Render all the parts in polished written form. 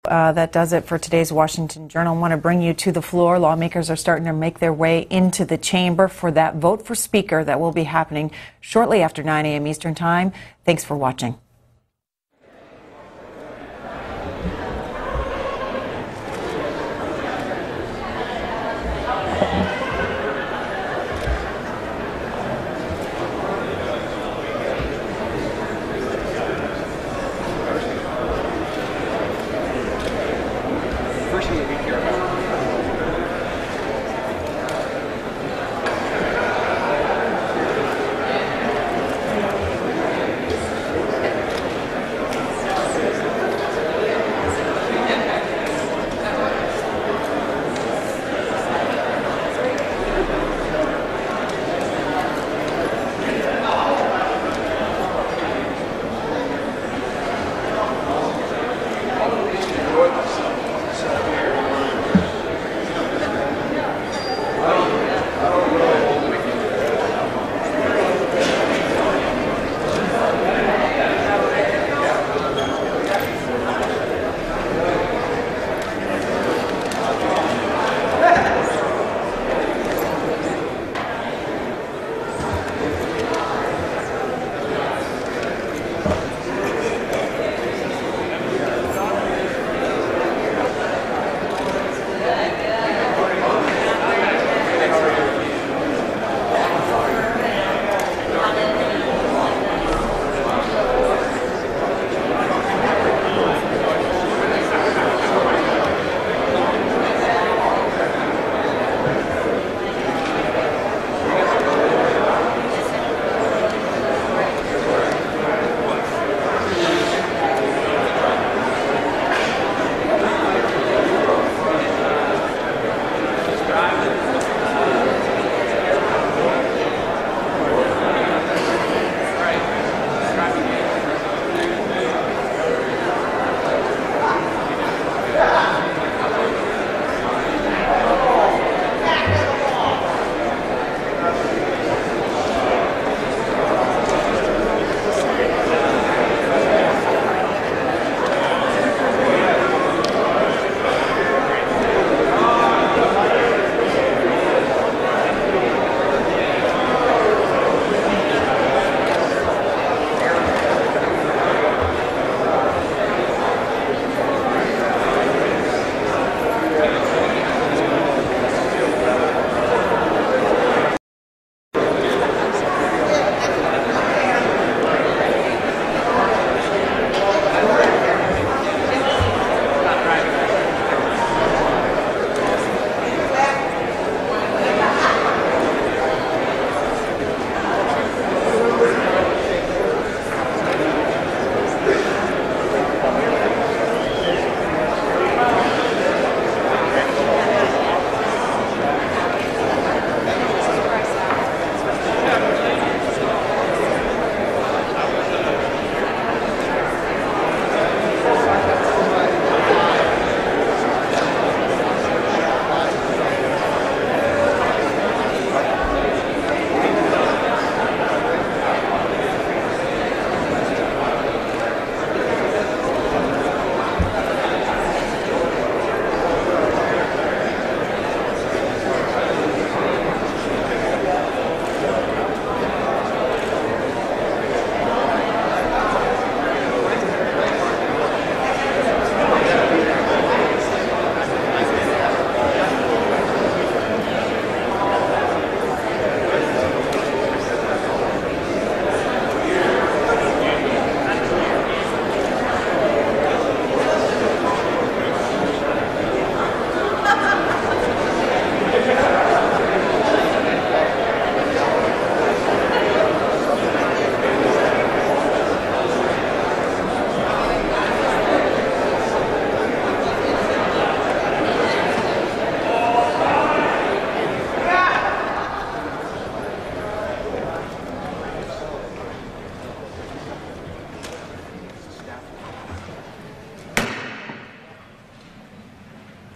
That does it for today's Washington Journal. I want to bring you to the floor. Lawmakers are starting to make their way into the chamber for that vote for Speaker that will be happening shortly after 9 a.m. Eastern Time. Thanks for watching.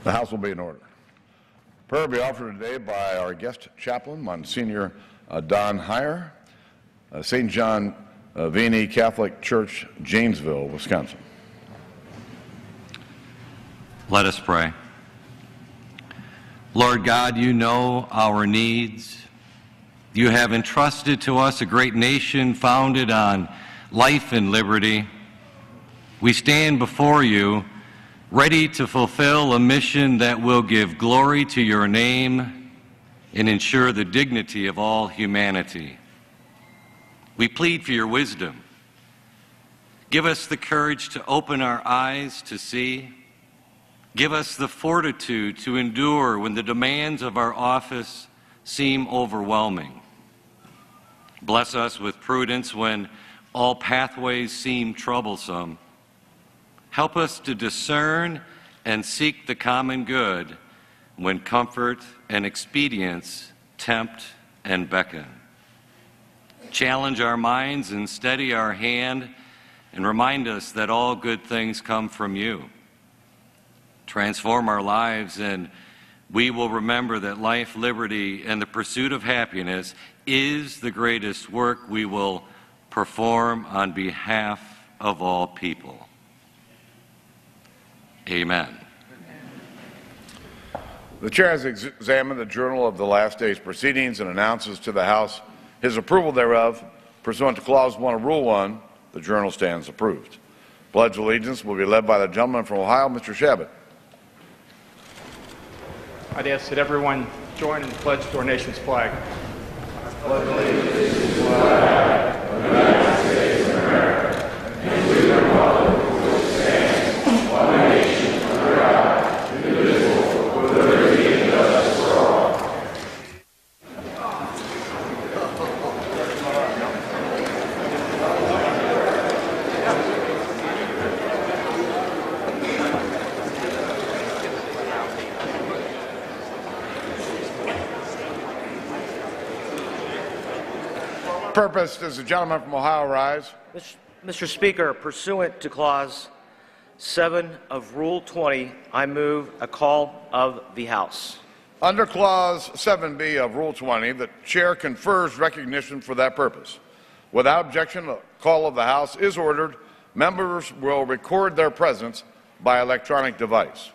The House will be in order. Prayer will be offered today by our guest chaplain, Monsignor Don Heyer, St. John Vianney Catholic Church, Janesville, Wisconsin. Let us pray. Lord God, you know our needs. You have entrusted to us a great nation founded on life and liberty. We stand before you, ready to fulfill a mission that will give glory to your name and ensure the dignity of all humanity. We plead for your wisdom. Give us the courage to open our eyes to see. Give us the fortitude to endure when the demands of our office seem overwhelming. Bless us with prudence when all pathways seem troublesome. Help us to discern and seek the common good when comfort and expedience tempt and beckon. Challenge our minds and steady our hand and remind us that all good things come from you. Transform our lives, and we will remember that life, liberty, and the pursuit of happiness is the greatest work we will perform on behalf of all people. Amen. The chair has examined the journal of the last day's proceedings and announces to the House his approval thereof. Pursuant to Clause 1 of Rule 1, the journal stands approved. Pledge of allegiance will be led by the gentleman from Ohio, Mr. Shabbat. I'd ask that everyone join in the pledge to our nation's flag. I pledge allegiance to the flag of the United States of America and to the republic for which it stands, one nation under God, indivisible, with liberty and justice for all. Purpose, does the gentleman from Ohio rise? Mr. Speaker, pursuant to Clause 7 of Rule 20, I move a call of the House. Under Clause 7B of Rule 20, the chair confers recognition for that purpose. Without objection, a call of the House is ordered. Members will record their presence by electronic device.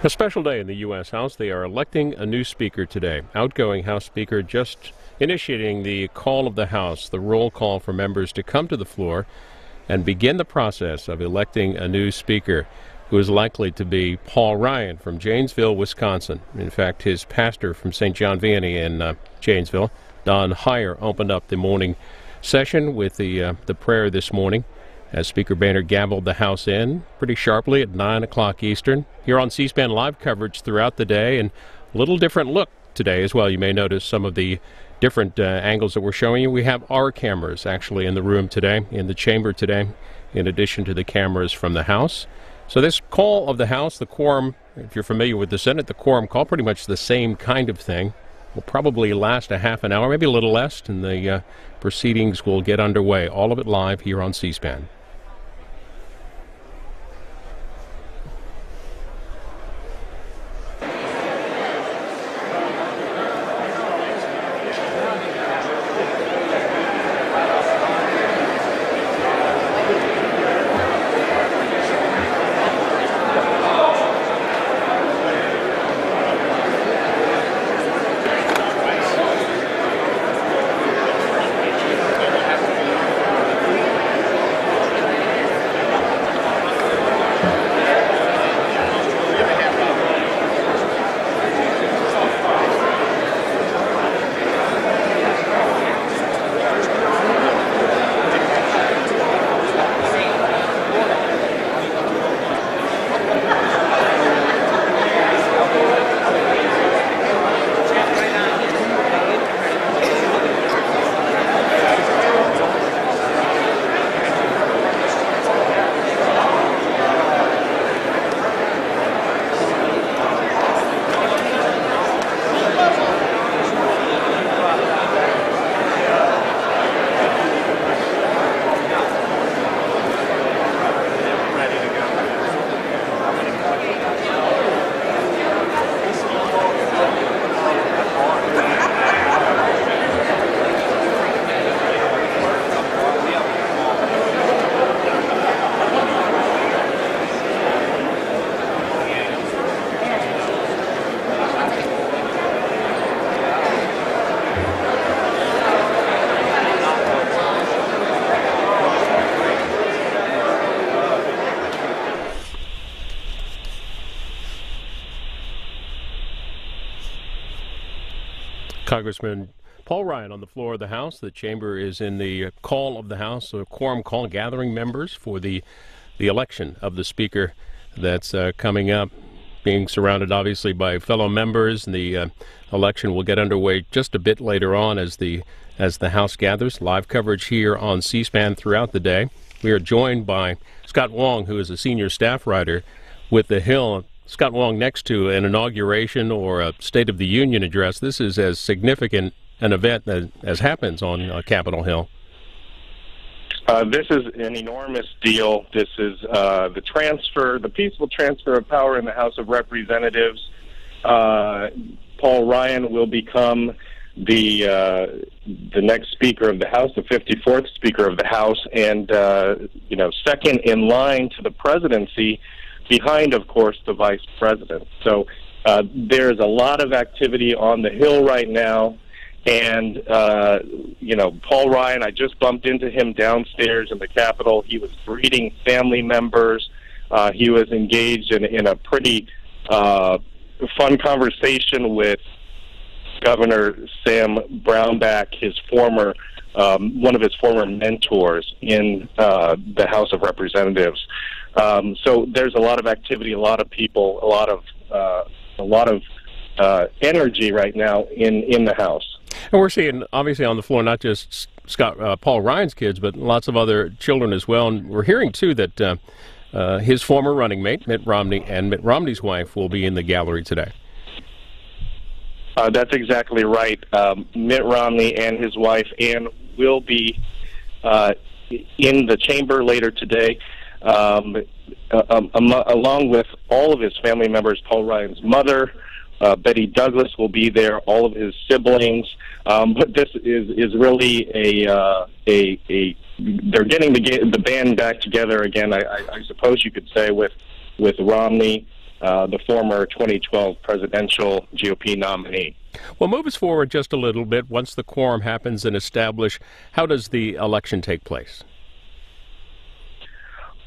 A special day in the U.S. House. They are electing a new Speaker today. Outgoing House Speaker just initiating the call of the House, the roll call for members to come to the floor and begin the process of electing a new Speaker, who is likely to be Paul Ryan from Janesville, Wisconsin. In fact, his pastor from St. John Vianney in Janesville, Don Heyer, opened up the morning session with the prayer this morning, as Speaker Boehner gavelled the House in pretty sharply at 9 o'clock Eastern. Here on C-SPAN live coverage throughout the day, and a little different look today as well. You may notice some of the different angles that we're showing you. We have our cameras actually in the room today, in the chamber today, in addition to the cameras from the House. So this call of the House, the quorum, if you're familiar with the Senate, the quorum call, pretty much the same kind of thing, will probably last a half an hour, maybe a little less, and the proceedings will get underway. All of it live here on C-SPAN. Congressman Paul Ryan on the floor of the House. The chamber is in the call of the House, a quorum call, gathering members for the election of the Speaker that's coming up, being surrounded obviously by fellow members. The election will get underway just a bit later on as the House gathers. Live coverage here on C-SPAN throughout the day. We are joined by Scott Wong, who is a senior staff writer with The Hill. Scott Wong, next to an inauguration or a State of the Union address, this is as significant an event as happens on Capitol Hill. This is an enormous deal. This is the peaceful transfer of power in the House of Representatives. Paul Ryan will become the next Speaker of the House, the 54th Speaker of the House, and second in line to the presidency, behind, of course, the Vice President. So there's a lot of activity on the Hill right now. And, Paul Ryan, I just bumped into him downstairs in the Capitol. He was greeting family members. He was engaged in a pretty fun conversation with Governor Sam Brownback, one of his former mentors in the House of Representatives. So there's a lot of activity, a lot of people, a lot of energy right now in the House. And we're seeing, obviously, on the floor, not just Paul Ryan's kids, but lots of other children as well. And we're hearing, too, that his former running mate, Mitt Romney, and Mitt Romney's wife will be in the gallery today. That's exactly right. Mitt Romney and his wife, Ann, will be in the chamber later today, along with all of his family members. Paul Ryan's mother, Betty Douglas, will be there, all of his siblings. But this is really they're getting the band back together again, I suppose you could say, with Romney the former 2012 presidential GOP nominee. Well, move us forward just a little bit. Once the quorum happens and established, how does the election take place?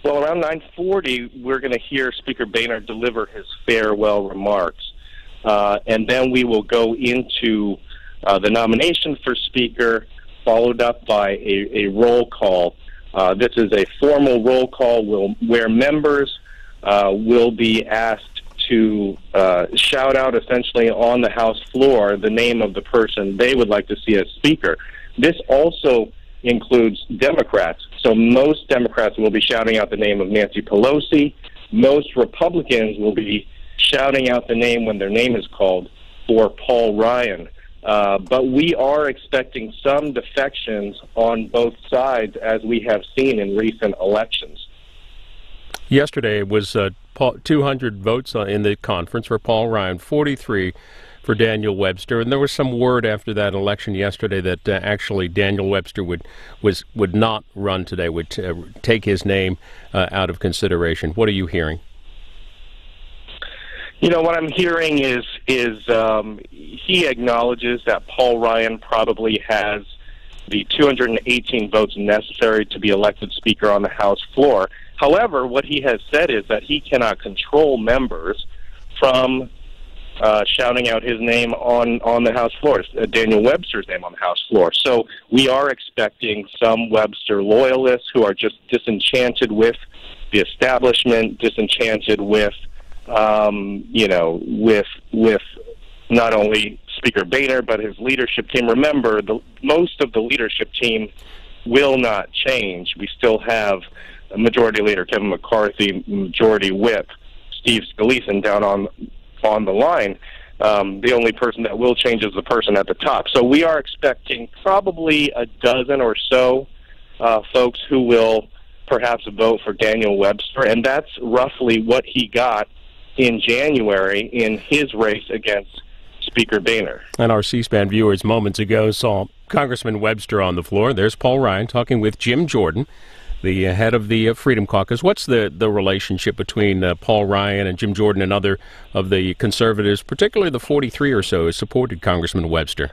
Well, around 9:40, we're going to hear Speaker Boehner deliver his farewell remarks. And then we will go into the nomination for Speaker, followed up by a roll call. This is a formal roll call where members will be asked to shout out essentially on the House floor the name of the person they would like to see as Speaker. This also includes Democrats. So most Democrats will be shouting out the name of Nancy Pelosi. Most Republicans will be shouting out the name when their name is called for Paul Ryan. But we are expecting some defections on both sides, as we have seen in recent elections. Yesterday was 200 votes in the conference for Paul Ryan, 43 for Daniel Webster, and there was some word after that election yesterday that actually Daniel Webster would not run today, would take his name out of consideration. What are you hearing? You know, what I'm hearing is he acknowledges that Paul Ryan probably has the 218 votes necessary to be elected Speaker on the House floor. However, what he has said is that he cannot control members from shouting out his name on the House floor, Daniel Webster's name on the House floor. So we are expecting some Webster loyalists who are just disenchanted with the establishment, disenchanted with with not only Speaker Boehner, but his leadership team. Remember, most of the leadership team will not change. We still have Majority Leader Kevin McCarthy, Majority Whip Steve Scalise down on the line. The only person that will change is the person at the top. So we are expecting probably a dozen or so folks who will perhaps vote for Daniel Webster, and that's roughly what he got in January in his race against Speaker Boehner. And our C-SPAN viewers moments ago saw Congressman Webster on the floor. There's Paul Ryan talking with Jim Jordan, the head of the Freedom Caucus. What's the relationship between Paul Ryan and Jim Jordan and other of the conservatives, particularly the 43 or so who supported Congressman Webster?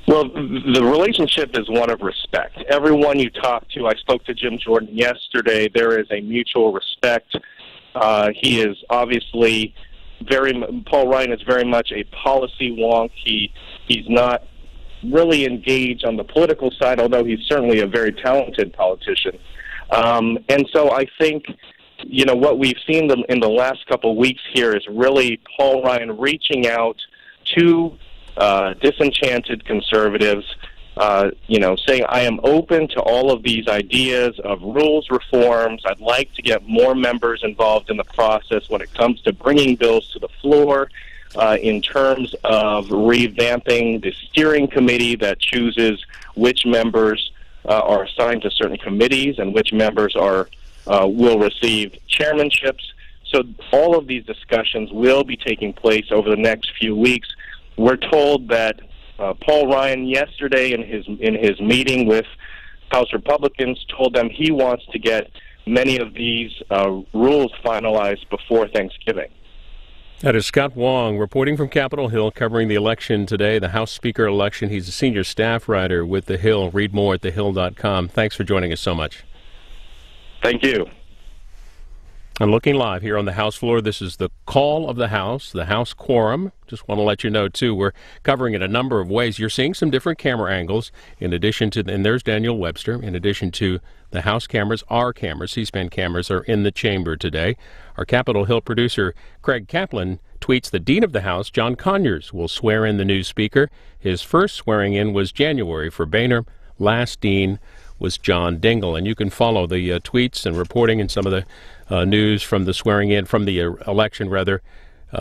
Well, the relationship is one of respect. Everyone you talk to, I spoke to Jim Jordan yesterday, there is a mutual respect. He is obviously Paul Ryan is very much a policy wonk. He's not really engaged on the political side, although he's certainly a very talented politician. And so I think, what we've seen in the last couple of weeks here is really Paul Ryan reaching out to disenchanted conservatives, saying, I am open to all of these ideas of rules reforms. I'd like to get more members involved in the process when it comes to bringing bills to the floor, in terms of revamping the steering committee that chooses which members are assigned to certain committees and which members will receive chairmanships. So all of these discussions will be taking place over the next few weeks. We're told that Paul Ryan yesterday in his meeting with House Republicans told them he wants to get many of these rules finalized before Thanksgiving. That is Scott Wong reporting from Capitol Hill, covering the election today, the House Speaker election. He's a senior staff writer with The Hill. Read more at thehill.com. Thanks for joining us so much. Thank you. And looking live here on the House floor, this is the call of the House quorum. Just want to let you know, too, we're covering it a number of ways. You're seeing some different camera angles in addition to, and there's Daniel Webster, in addition to the House cameras, our cameras, C-SPAN cameras are in the chamber today. Our Capitol Hill producer, Craig Kaplan, tweets the Dean of the House, John Conyers, will swear in the new Speaker. His first swearing in was January for Boehner. Last Dean was John Dingell. And you can follow the tweets and reporting and some of the news from the swearing in, from the election,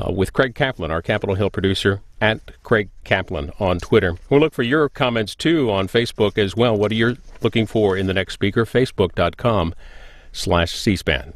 with Craig Kaplan, our Capitol Hill producer, at Craig Kaplan on Twitter. We'll look for your comments, too, on Facebook as well. What are you looking for in the next speaker? Facebook.com/C-SPAN.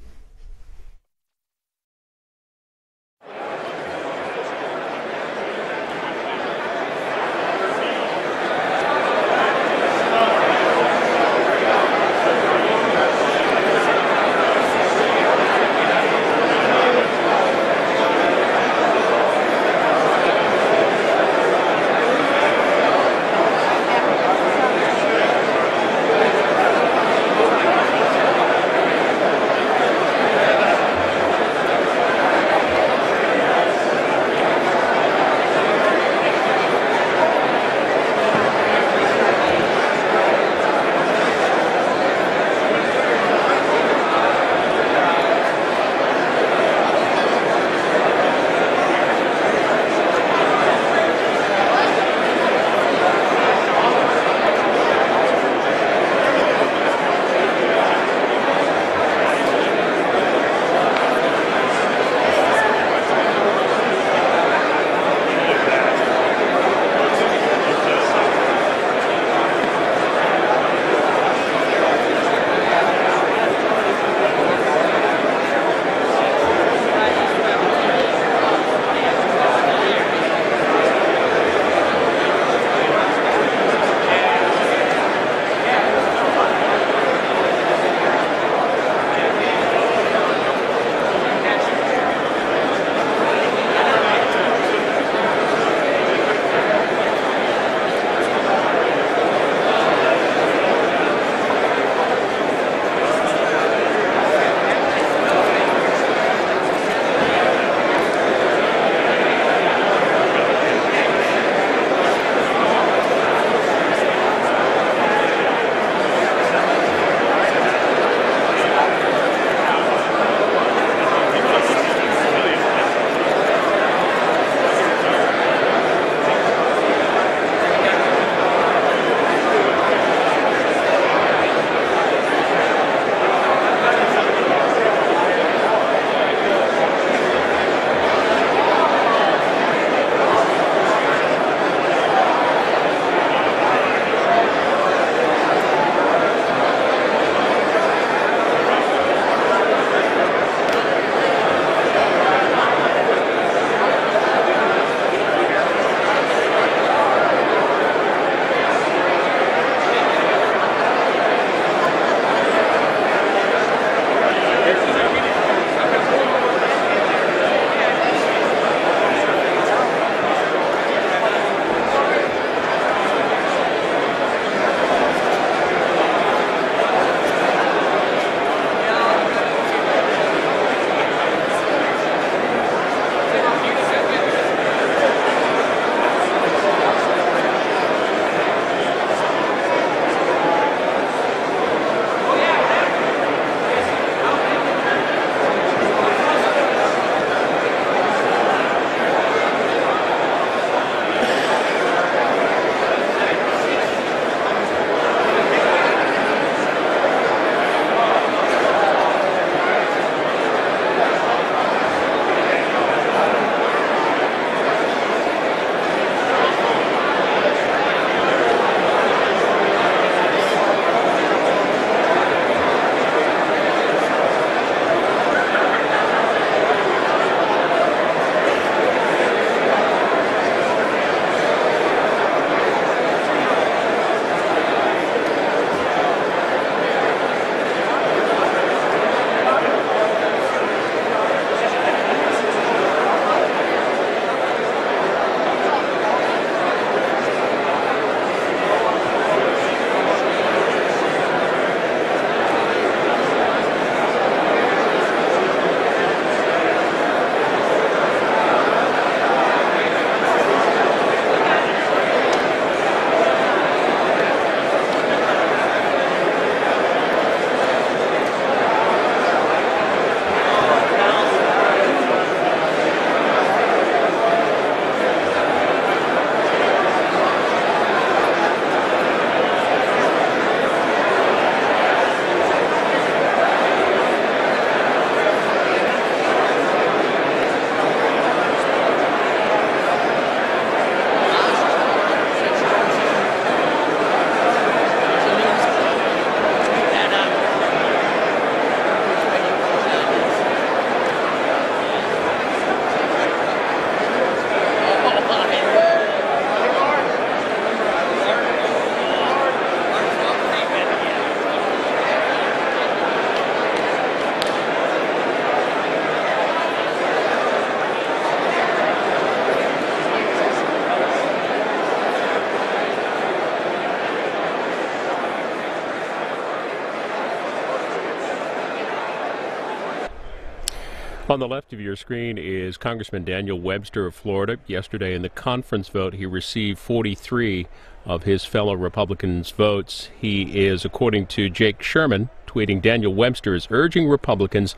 On the left of your screen is Congressman Daniel Webster of Florida. Yesterday in the conference vote, he received 43 of his fellow Republicans' votes. He is, according to Jake Sherman, tweeting, Daniel Webster is urging Republicans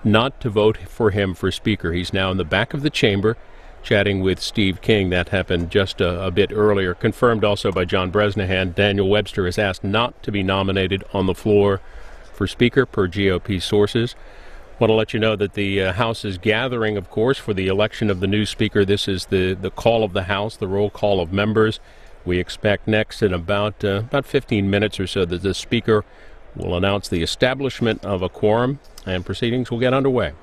not to vote for him for Speaker. He's now in the back of the chamber chatting with Steve King. That happened just a bit earlier. Confirmed also by John Bresnahan, Daniel Webster is asked not to be nominated on the floor for Speaker per GOP sources. Want to let you know that the House is gathering, of course, for the election of the new Speaker. This is the call of the House, the roll call of members. We expect next in about 15 minutes or so that the Speaker will announce the establishment of a quorum, and proceedings will get underway.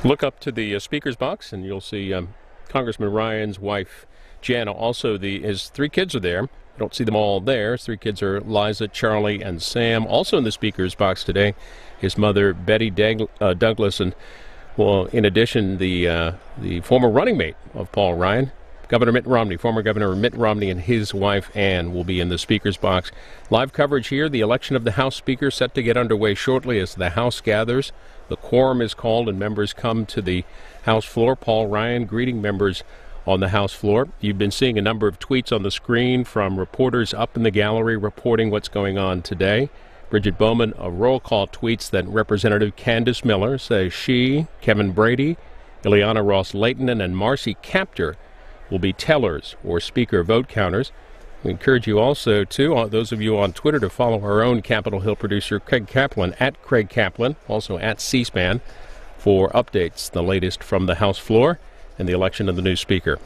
Look up to the speaker's box and you'll see Congressman Ryan's wife, Jana. Also, his three kids are there. I don't see them all there. His three kids are Liza, Charlie, and Sam. Also in the speaker's box today, his mother, Betty Douglas, and, well, in addition, the former running mate of Paul Ryan, Governor Mitt Romney, former Governor Mitt Romney, and his wife, Ann, will be in the speaker's box. Live coverage here. The election of the House Speaker set to get underway shortly as the House gathers. The quorum is called and members come to the House floor. Paul Ryan greeting members on the House floor. You've been seeing a number of tweets on the screen from reporters up in the gallery reporting what's going on today. Bridget Bowman, a roll call, tweets that Representative Candace Miller says she, Kevin Brady, Ileana Ross-Leighton, and Marcy Kaptur will be tellers or speaker vote counters. We encourage you also, those of you on Twitter, to follow our own Capitol Hill producer, Craig Kaplan, at Craig Kaplan, also at C-SPAN, for updates, the latest from the House floor and the election of the new speaker.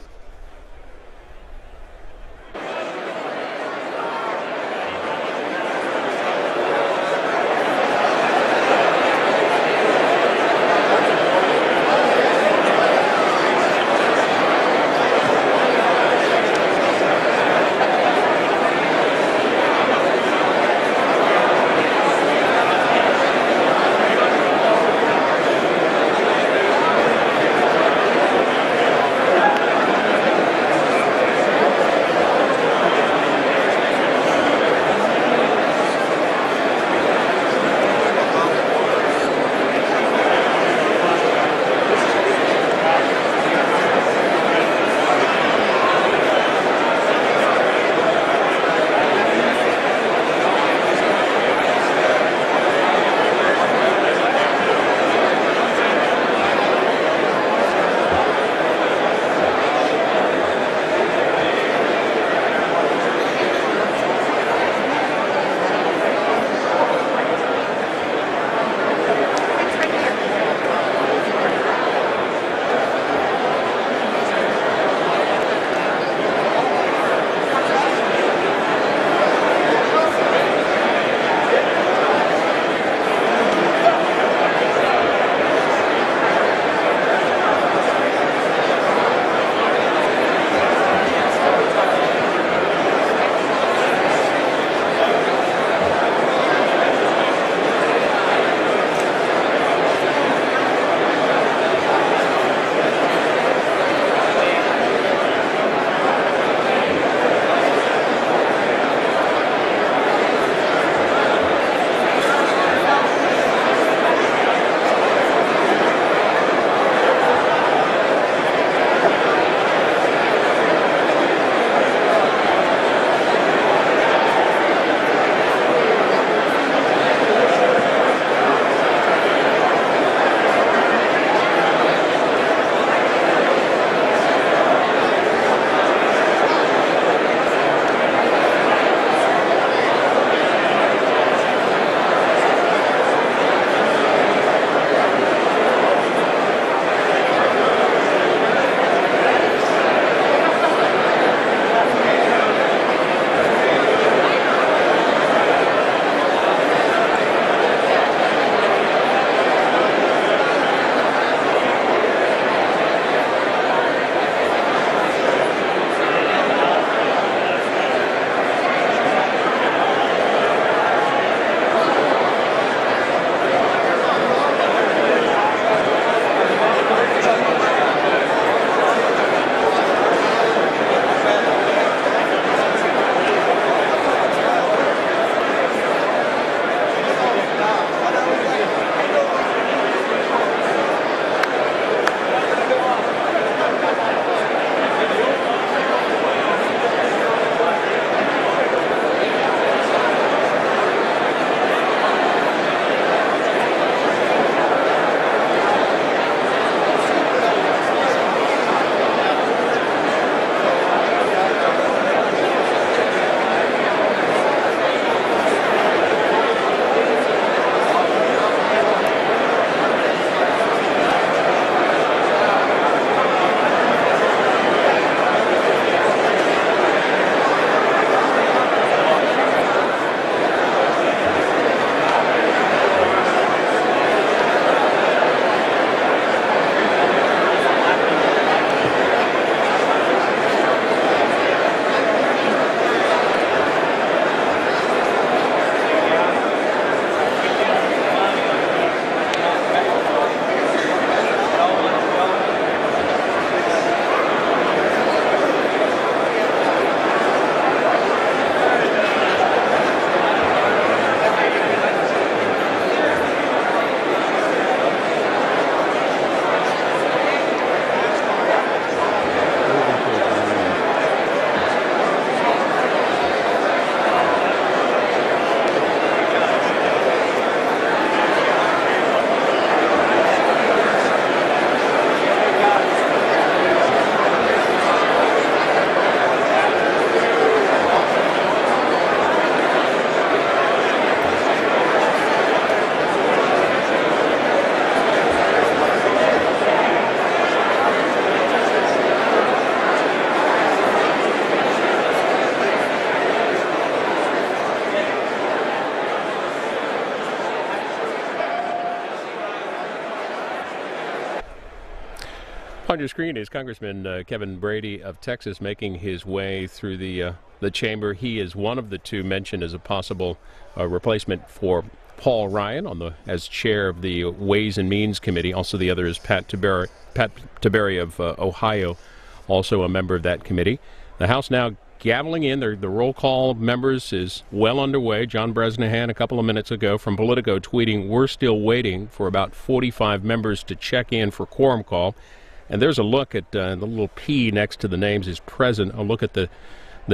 On your screen is Congressman Kevin Brady of Texas making his way through the chamber. He is one of the two mentioned as a possible replacement for Paul Ryan as chair of the Ways and Means Committee. Also, the other is Pat Tiberi of Ohio, also a member of that committee. The House now gaveling in. The roll call of members is well underway. John Bresnahan a couple of minutes ago from Politico tweeting, "We're still waiting for about 45 members to check in for quorum call." And there's a look at the little P next to the names is present. A look at the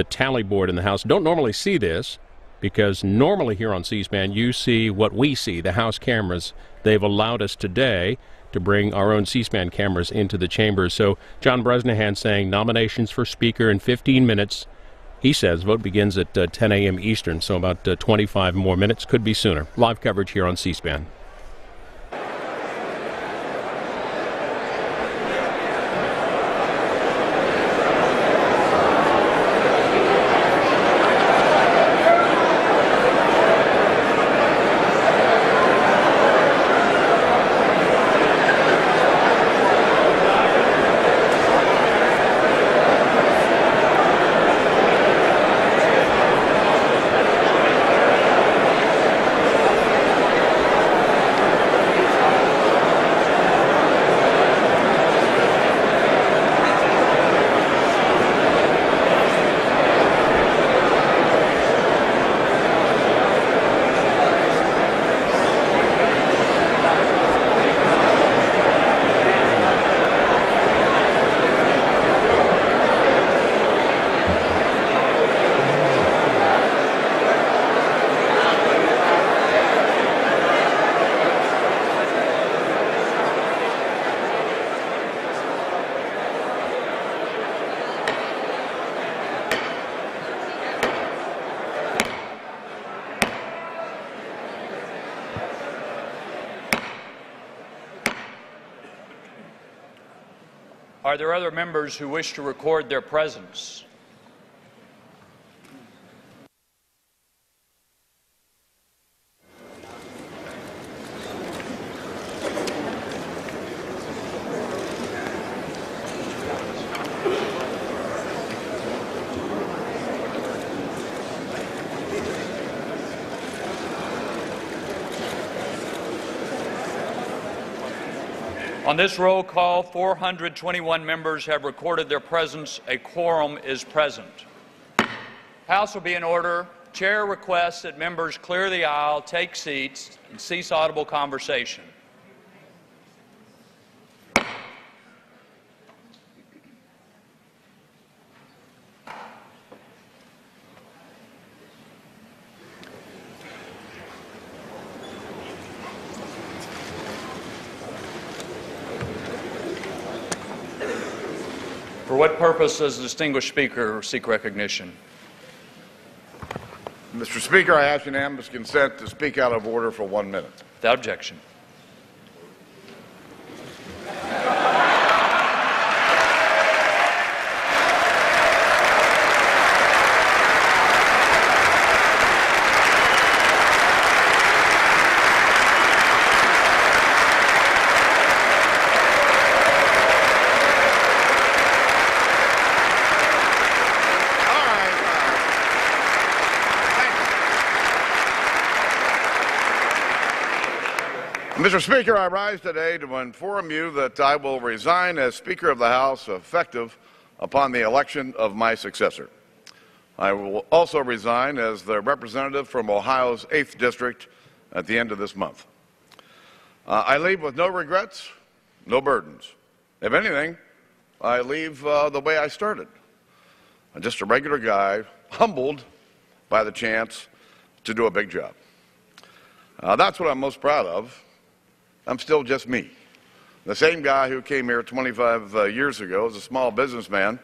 tally board in the House. Don't normally see this because normally here on C-SPAN you see what we see, the House cameras. They've allowed us today to bring our own C-SPAN cameras into the chamber. So John Bresnahan saying nominations for Speaker in 15 minutes. He says vote begins at 10 a.m. Eastern, so about 25 more minutes, could be sooner. Live coverage here on C-SPAN. Are there other members who wish to record their presence? On this roll call, 421 members have recorded their presence. A quorum is present. House will be in order. Chair requests that members clear the aisle, take seats, and cease audible conversation. For what purpose does the distinguished speaker seek recognition? Mr. Speaker, I ask unanimous consent to speak out of order for 1 minute. Without objection. Mr. Speaker, I rise today to inform you that I will resign as Speaker of the House effective upon the election of my successor. I will also resign as the representative from Ohio's 8th District at the end of this month. I leave with no regrets, no burdens. If anything, I leave the way I started. I'm just a regular guy, humbled by the chance to do a big job. That's what I'm most proud of. I'm still just me, the same guy who came here 25 years ago as a small businessman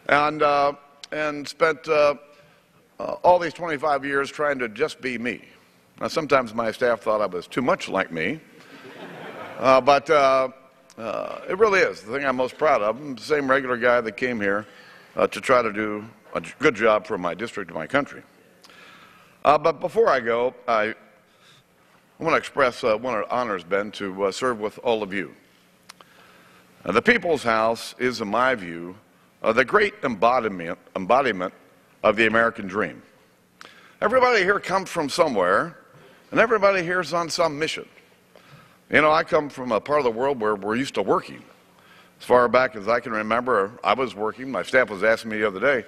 and spent all these 25 years trying to just be me. Now, sometimes my staff thought I was too much like me, but it really is the thing I'm most proud of. I'm the same regular guy that came here to try to do a good job for my district and my country. But before I go, I want to express what an honor it's been to serve with all of you. The People's House is, in my view, the great embodiment of the American dream. Everybody here comes from somewhere, and everybody here is on some mission. You know, I come from a part of the world where we're used to working. As far back as I can remember, I was working. My staff was asking me the other day,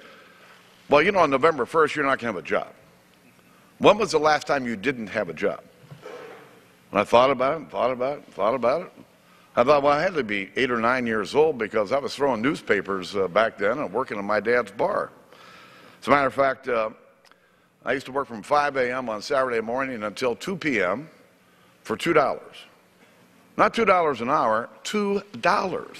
well, you know, on November 1st, you're not going to have a job. When was the last time you didn't have a job? And I thought about it, thought about it. I thought, well, I had to be 8 or 9 years old because I was throwing newspapers back then and working in my dad's bar. As a matter of fact, I used to work from 5 a.m. on Saturday morning until 2 p.m. for $2. Not $2 an hour, $2.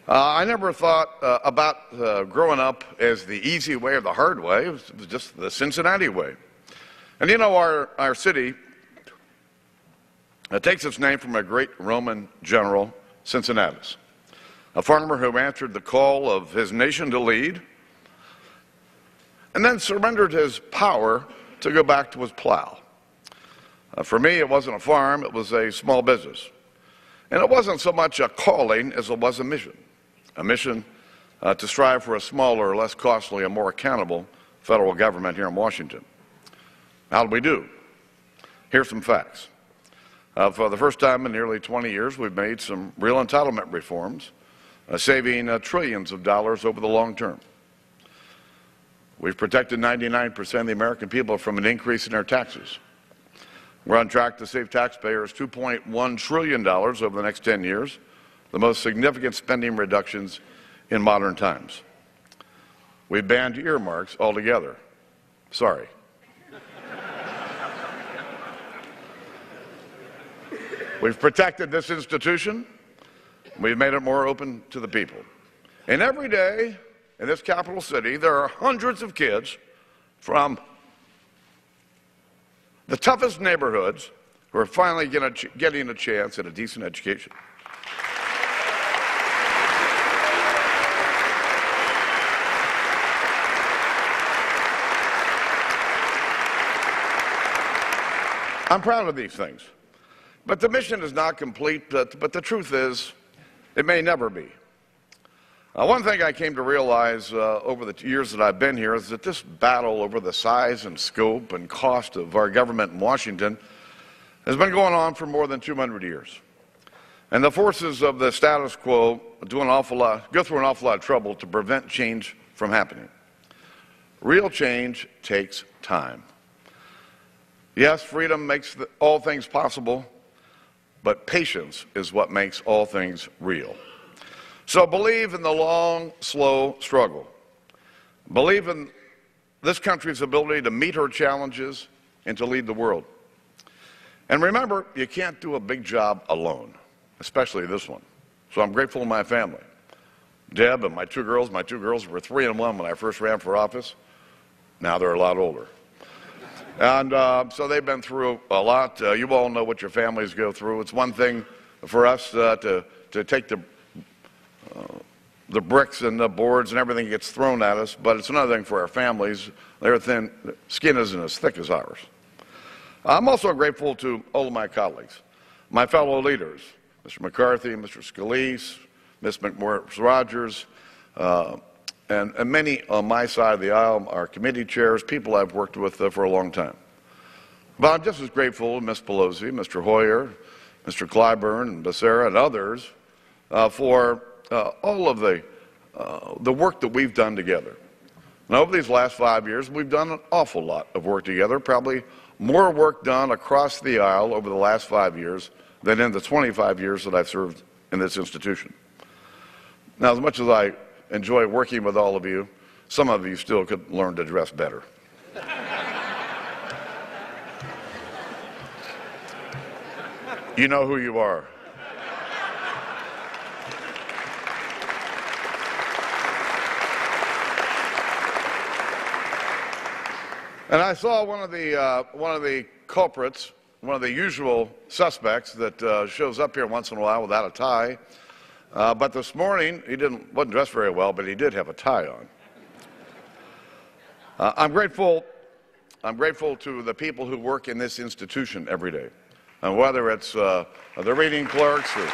I never thought about growing up as the easy way or the hard way. It was just the Cincinnati way. And you know, our city takes its name from a great Roman general, Cincinnatus, a farmer who answered the call of his nation to lead and then surrendered his power to go back to his plow. For me, it wasn't a farm, it was a small business. And it wasn't so much a calling as it was a mission to strive for a smaller, less costly, and more accountable federal government here in Washington. How did we do? Here's some facts. For the first time in nearly 20 years, we've made some real entitlement reforms, saving trillions of dollars over the long term. We've protected 99% of the American people from an increase in their taxes. We're on track to save taxpayers $2.1 trillion over the next 10 years, the most significant spending reductions in modern times. We've banned earmarks altogether. Sorry. We've protected this institution. We've made it more open to the people. And every day in this capital city, there are hundreds of kids from the toughest neighborhoods who are finally getting a chance at a decent education. I'm proud of these things. But the mission is not complete, but the truth is, it may never be. One thing I came to realize over the years that I've been here is that this battle over the size and scope and cost of our government in Washington has been going on for more than 200 years. And the forces of the status quo go through an awful lot of trouble to prevent change from happening. Real change takes time. Yes, freedom makes all things possible, but patience is what makes all things real. So believe in the long, slow struggle. Believe in this country's ability to meet her challenges and to lead the world. And remember, you can't do a big job alone, especially this one. So I'm grateful to my family. Deb and my two girls were 3 and 1 when I first ran for office. Now they're a lot older. And so they've been through a lot. You all know what your families go through. It's one thing for us to take the bricks and the boards and everything gets thrown at us, but it's another thing for our families. Their skin isn't as thick as ours. I'm also grateful to all of my colleagues, my fellow leaders, Mr. McCarthy, Mr. Scalise, Ms. McMorris-Rogers, and many on my side of the aisle, our committee chairs, people I've worked with for a long time. But I'm just as grateful to Ms. Pelosi, Mr. Hoyer, Mr. Clyburn, and Becerra, and others for all of the work that we've done together. And over these last 5 years, we've done an awful lot of work together, probably more work done across the aisle over the last 5 years than in the 25 years that I've served in this institution. Now, as much as I enjoy working with all of you, some of you still could learn to dress better. You know who you are. And I saw one of the culprits, one of the usual suspects that shows up here once in a while without a tie. But this morning, he wasn't dressed very well, but he did have a tie on. I'm grateful to the people who work in this institution every day. And whether it's the reading clerks or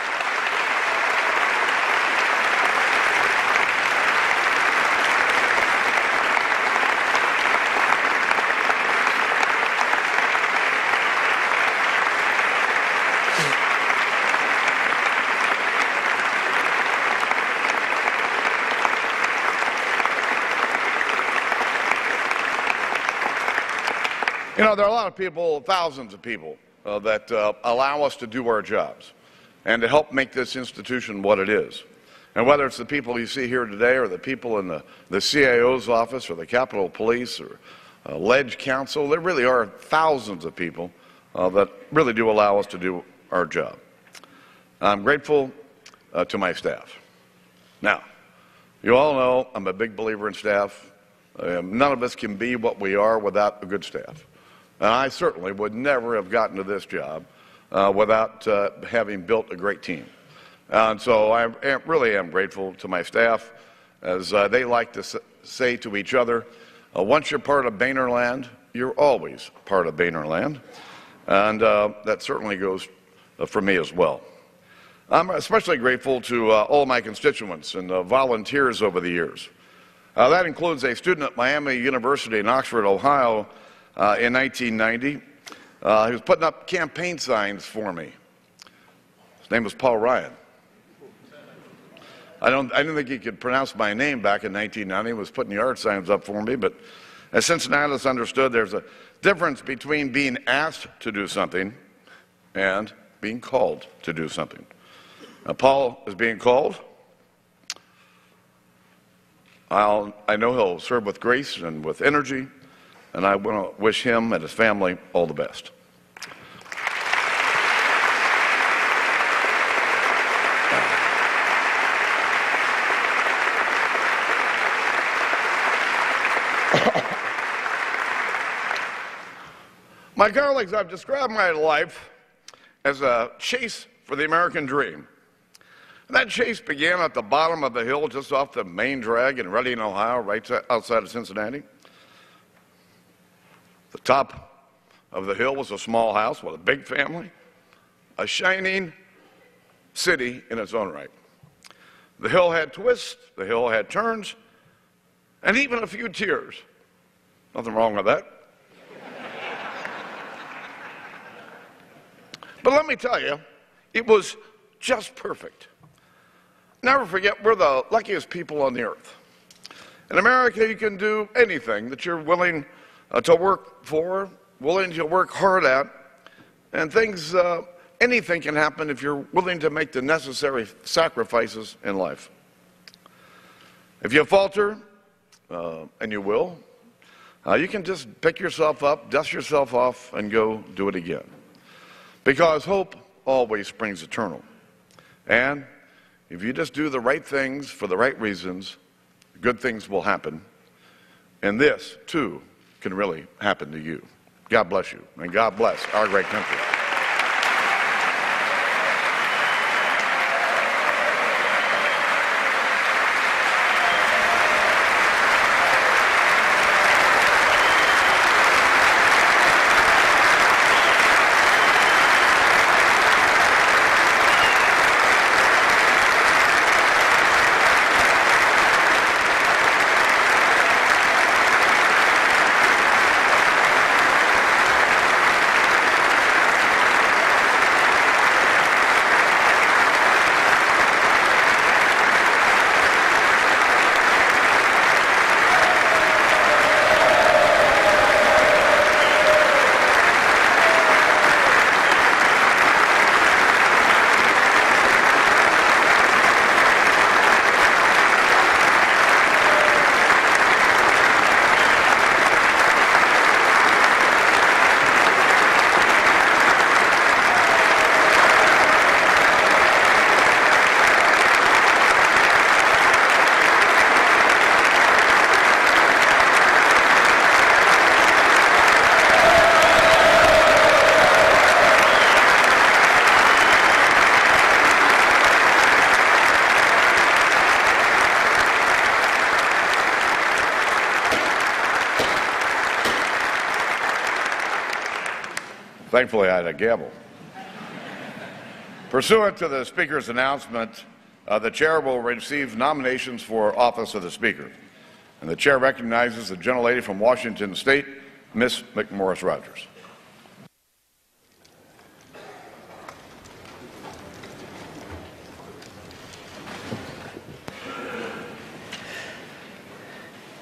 know, there are a lot of people, thousands of people, that allow us to do our jobs and to help make this institution what it is. And whether it's the people you see here today or the people in the CIO's office or the Capitol Police or Ledge Council, there really are thousands of people that really do allow us to do our job. I'm grateful to my staff. Now, you all know I'm a big believer in staff. None of us can be what we are without a good staff. And I certainly would never have gotten to this job without having built a great team. And so I really am grateful to my staff, as they like to say to each other, once you're part of Boehner land, you're always part of Boehner land. And that certainly goes for me as well. I'm especially grateful to all my constituents and volunteers over the years. That includes a student at Miami University in Oxford, Ohio, in 1990. He was putting up campaign signs for me. His name was Paul Ryan. I didn't think he could pronounce my name back in 1990. He was putting yard signs up for me, but as Cincinnatians understood, there's a difference between being asked to do something and being called to do something. Now, Paul is being called. I know he'll serve with grace and with energy, and I want to wish him and his family all the best. My colleagues, I've described my life as a chase for the American dream. And that chase began at the bottom of the hill just off the main drag in Reading, Ohio, right outside of Cincinnati. The top of the hill was a small house with a big family, a shining city in its own right. The hill had twists, the hill had turns, and even a few tears. Nothing wrong with that. But let me tell you, it was just perfect. Never forget, we're the luckiest people on the earth. In America, you can do anything that you're willing to work for, willing to work hard at, and anything can happen if you're willing to make the necessary sacrifices in life. If you falter, and you will, you can just pick yourself up, dust yourself off, and go do it again. Because hope always springs eternal. And if you just do the right things for the right reasons, good things will happen. And this, too, can really happen to you. God bless you, and God bless our great country. Thankfully, I had a gavel. Pursuant to the Speaker's announcement, the Chair will receive nominations for office of the Speaker. And the Chair recognizes the gentlelady from Washington State, Ms. McMorris Rogers.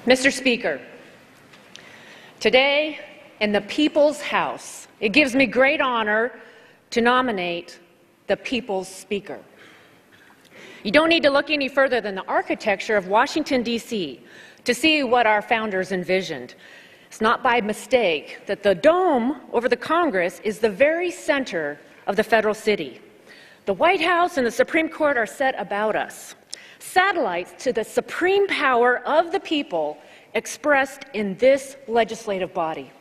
Mr. Speaker, today in the People's House. It gives me great honor to nominate the People's Speaker. You don't need to look any further than the architecture of Washington, D.C. to see what our founders envisioned. It's not by mistake that the dome over the Congress is the very center of the federal city. The White House and the Supreme Court are set about us, satellites to the supreme power of the people expressed in this legislative body.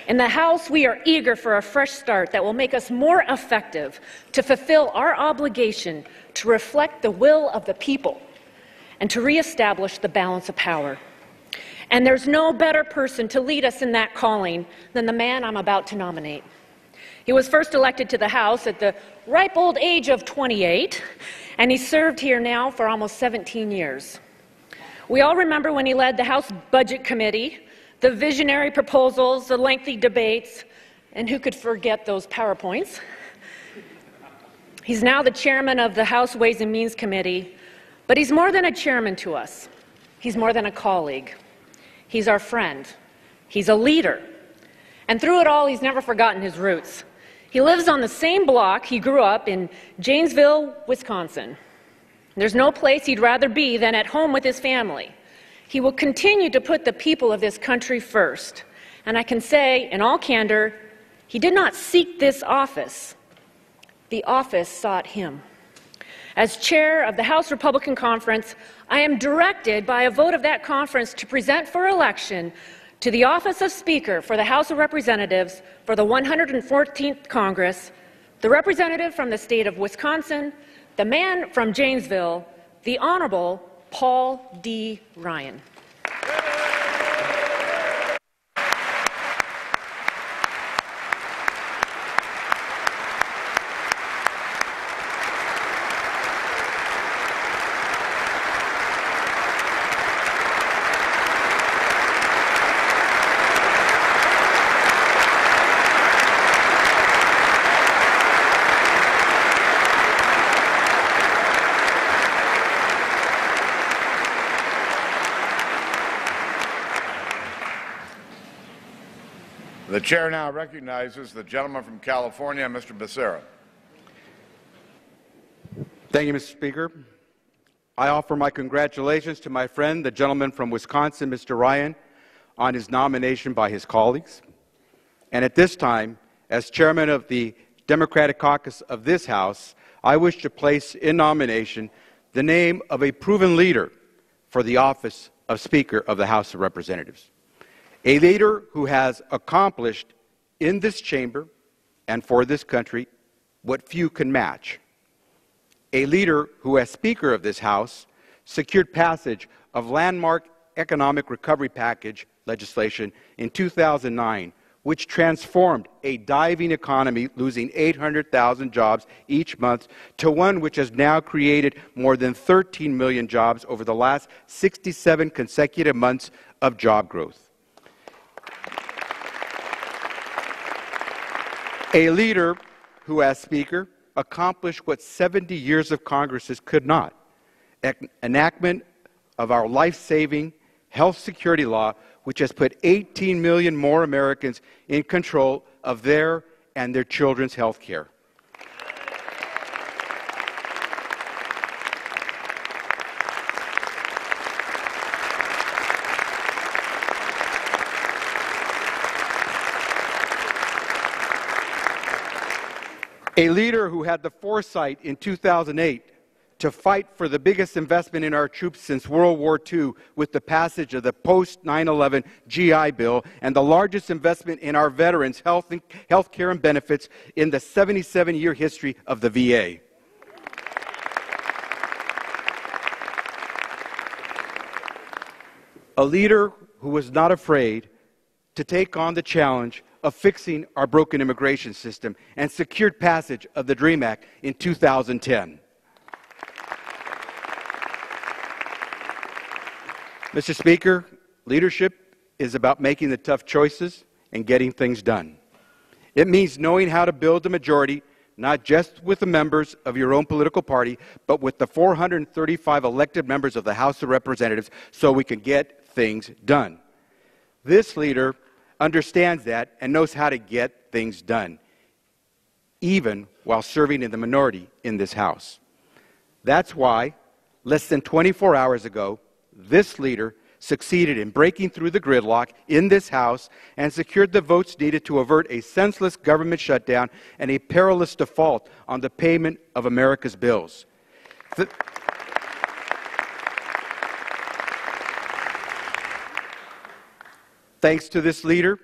In the House, we are eager for a fresh start that will make us more effective to fulfill our obligation to reflect the will of the people and to reestablish the balance of power. And there's no better person to lead us in that calling than the man I'm about to nominate. He was first elected to the House at the ripe old age of 28, and he served here now for almost 17 years. We all remember when he led the House Budget Committee, the visionary proposals, the lengthy debates, and who could forget those PowerPoints? He's now the chairman of the House Ways and Means Committee, but he's more than a chairman to us. He's more than a colleague. He's our friend. He's a leader. And through it all, he's never forgotten his roots. He lives on the same block he grew up in Janesville, Wisconsin. There's no place he'd rather be than at home with his family. He will continue to put the people of this country first. And I can say, in all candor, he did not seek this office. The office sought him. As chair of the House Republican Conference, I am directed by a vote of that conference to present for election to the office of Speaker for the House of Representatives for the 114th Congress, the representative from the state of Wisconsin, the man from Janesville, the Honorable Paul D. Ryan. The chair now recognizes the gentleman from California, Mr. Becerra. Thank you, Mr. Speaker. I offer my congratulations to my friend, the gentleman from Wisconsin, Mr. Ryan, on his nomination by his colleagues. And at this time, as chairman of the Democratic caucus of this House, I wish to place in nomination the name of a proven leader for the office of Speaker of the House of Representatives. A leader who has accomplished in this chamber and for this country what few can match. A leader who, as Speaker of this House, secured passage of landmark economic recovery package legislation in 2009, which transformed a diving economy losing 800,000 jobs each month to one which has now created more than 13 million jobs over the last 67 consecutive months of job growth. A leader who, as Speaker, accomplished what 70 years of Congresses could not: enactment of our life-saving health security law, which has put 18 million more Americans in control of their and their children's health care. A leader who had the foresight in 2008 to fight for the biggest investment in our troops since World War II with the passage of the post-9/11 GI Bill and the largest investment in our veterans' health care and benefits in the 77-year history of the VA. A leader who was not afraid to take on the challenge of fixing our broken immigration system and secured passage of the DREAM Act in 2010. Mr. Speaker, leadership is about making the tough choices and getting things done. It means knowing how to build a majority, not just with the members of your own political party, but with the 435 elected members of the House of Representatives so we can get things done. This leader understands that and knows how to get things done, even while serving in the minority in this House. That's why, less than 24 hours ago, this leader succeeded in breaking through the gridlock in this House and secured the votes needed to avert a senseless government shutdown and a perilous default on the payment of America's bills. Thanks to this leader,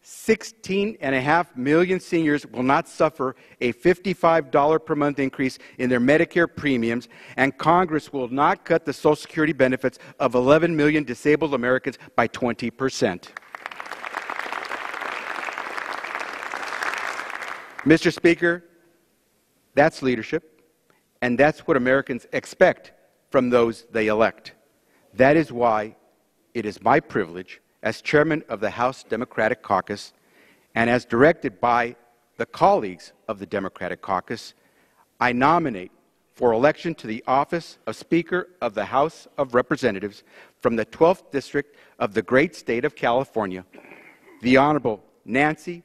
16.5 million seniors will not suffer a $55 per month increase in their Medicare premiums, and Congress will not cut the Social Security benefits of 11 million disabled Americans by 20%. Mr. Speaker, that's leadership, and that's what Americans expect from those they elect. That is why it is my privilege, as chairman of the House Democratic Caucus, and as directed by the colleagues of the Democratic Caucus, I nominate for election to the office of Speaker of the House of Representatives from the 12th District of the great state of California, the Honorable Nancy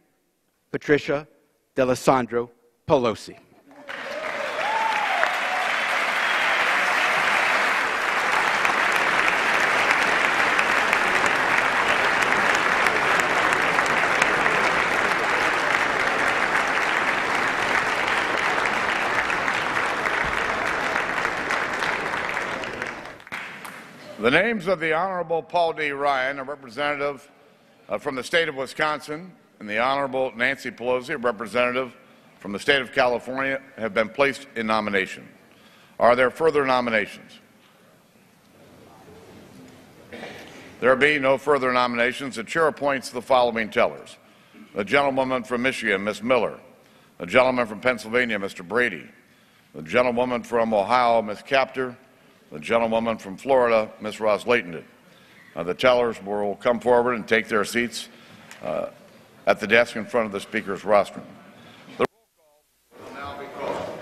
Patricia D'Alessandro Pelosi. The names of the Honorable Paul D. Ryan, a representative from the state of Wisconsin, and the Honorable Nancy Pelosi, a representative from the state of California, have been placed in nomination. Are there further nominations? There being no further nominations, the chair appoints the following tellers. The gentlewoman from Michigan, Ms. Miller. The gentleman from Pennsylvania, Mr. Brady. The gentlewoman from Ohio, Ms. Capter. The gentlewoman from Florida, Ms. Ross Layton. The tellers will come forward and take their seats at the desk in front of the Speaker's rostrum. The roll call will now be called.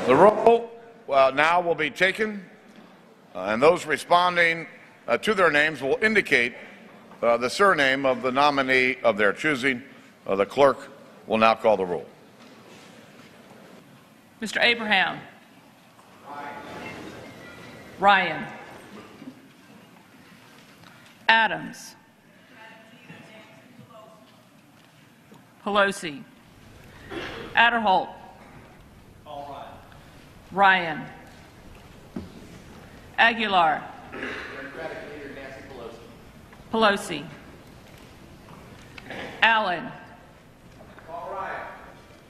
The roll now will be taken, and those responding to their names will indicate the surname of the nominee of their choosing. The clerk will now call the roll. Mr. Abraham. Ryan. Adams. Pelosi. Adderholt. Ryan. Aguilar. Democratic Leader Nancy Pelosi. Allen. Paul Ryan.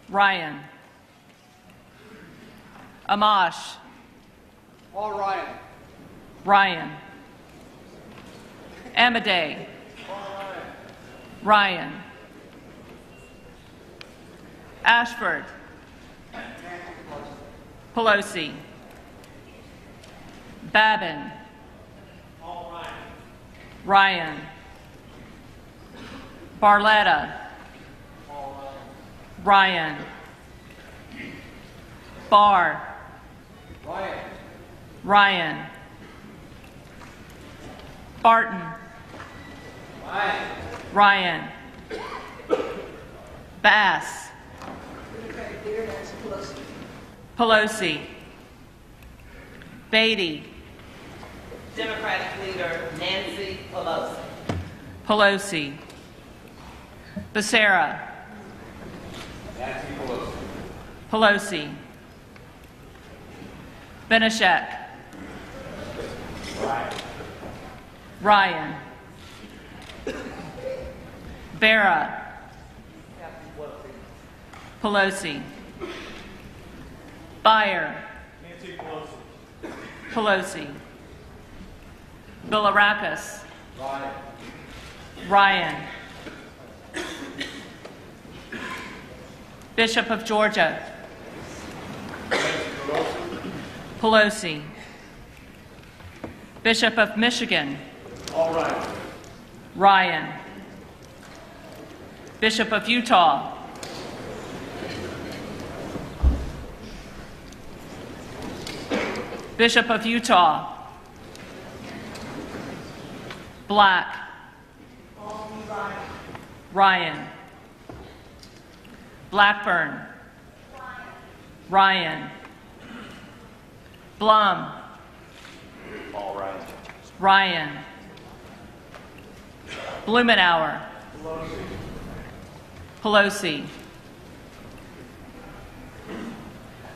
Ryan. Amash. Paul Ryan. Ryan. Amaday. Paul Ryan. Ashford. Pelosi. Babin. Paul Ryan. Ryan. Barletta. Paul Ryan. Barr. Ryan. Ryan. Barton. Ryan. Ryan. Bass. Democratic Leader Nancy Pelosi. Pelosi. Beatty. Democratic Leader Nancy Pelosi. Pelosi. Becerra. Nancy Pelosi. Pelosi. Benishek. Ryan. Vera. Pelosi. Byer. Nancy Pelosi. Pelosi. Bilirakis. Ryan. Bishop of Georgia. Pelosi. Bishop of Michigan. All right. Ryan. Bishop of Utah. Bishop of Utah. Black. Ryan. Blackburn. Ryan. Blum. All right. Ryan. Blumenauer. Pelosi.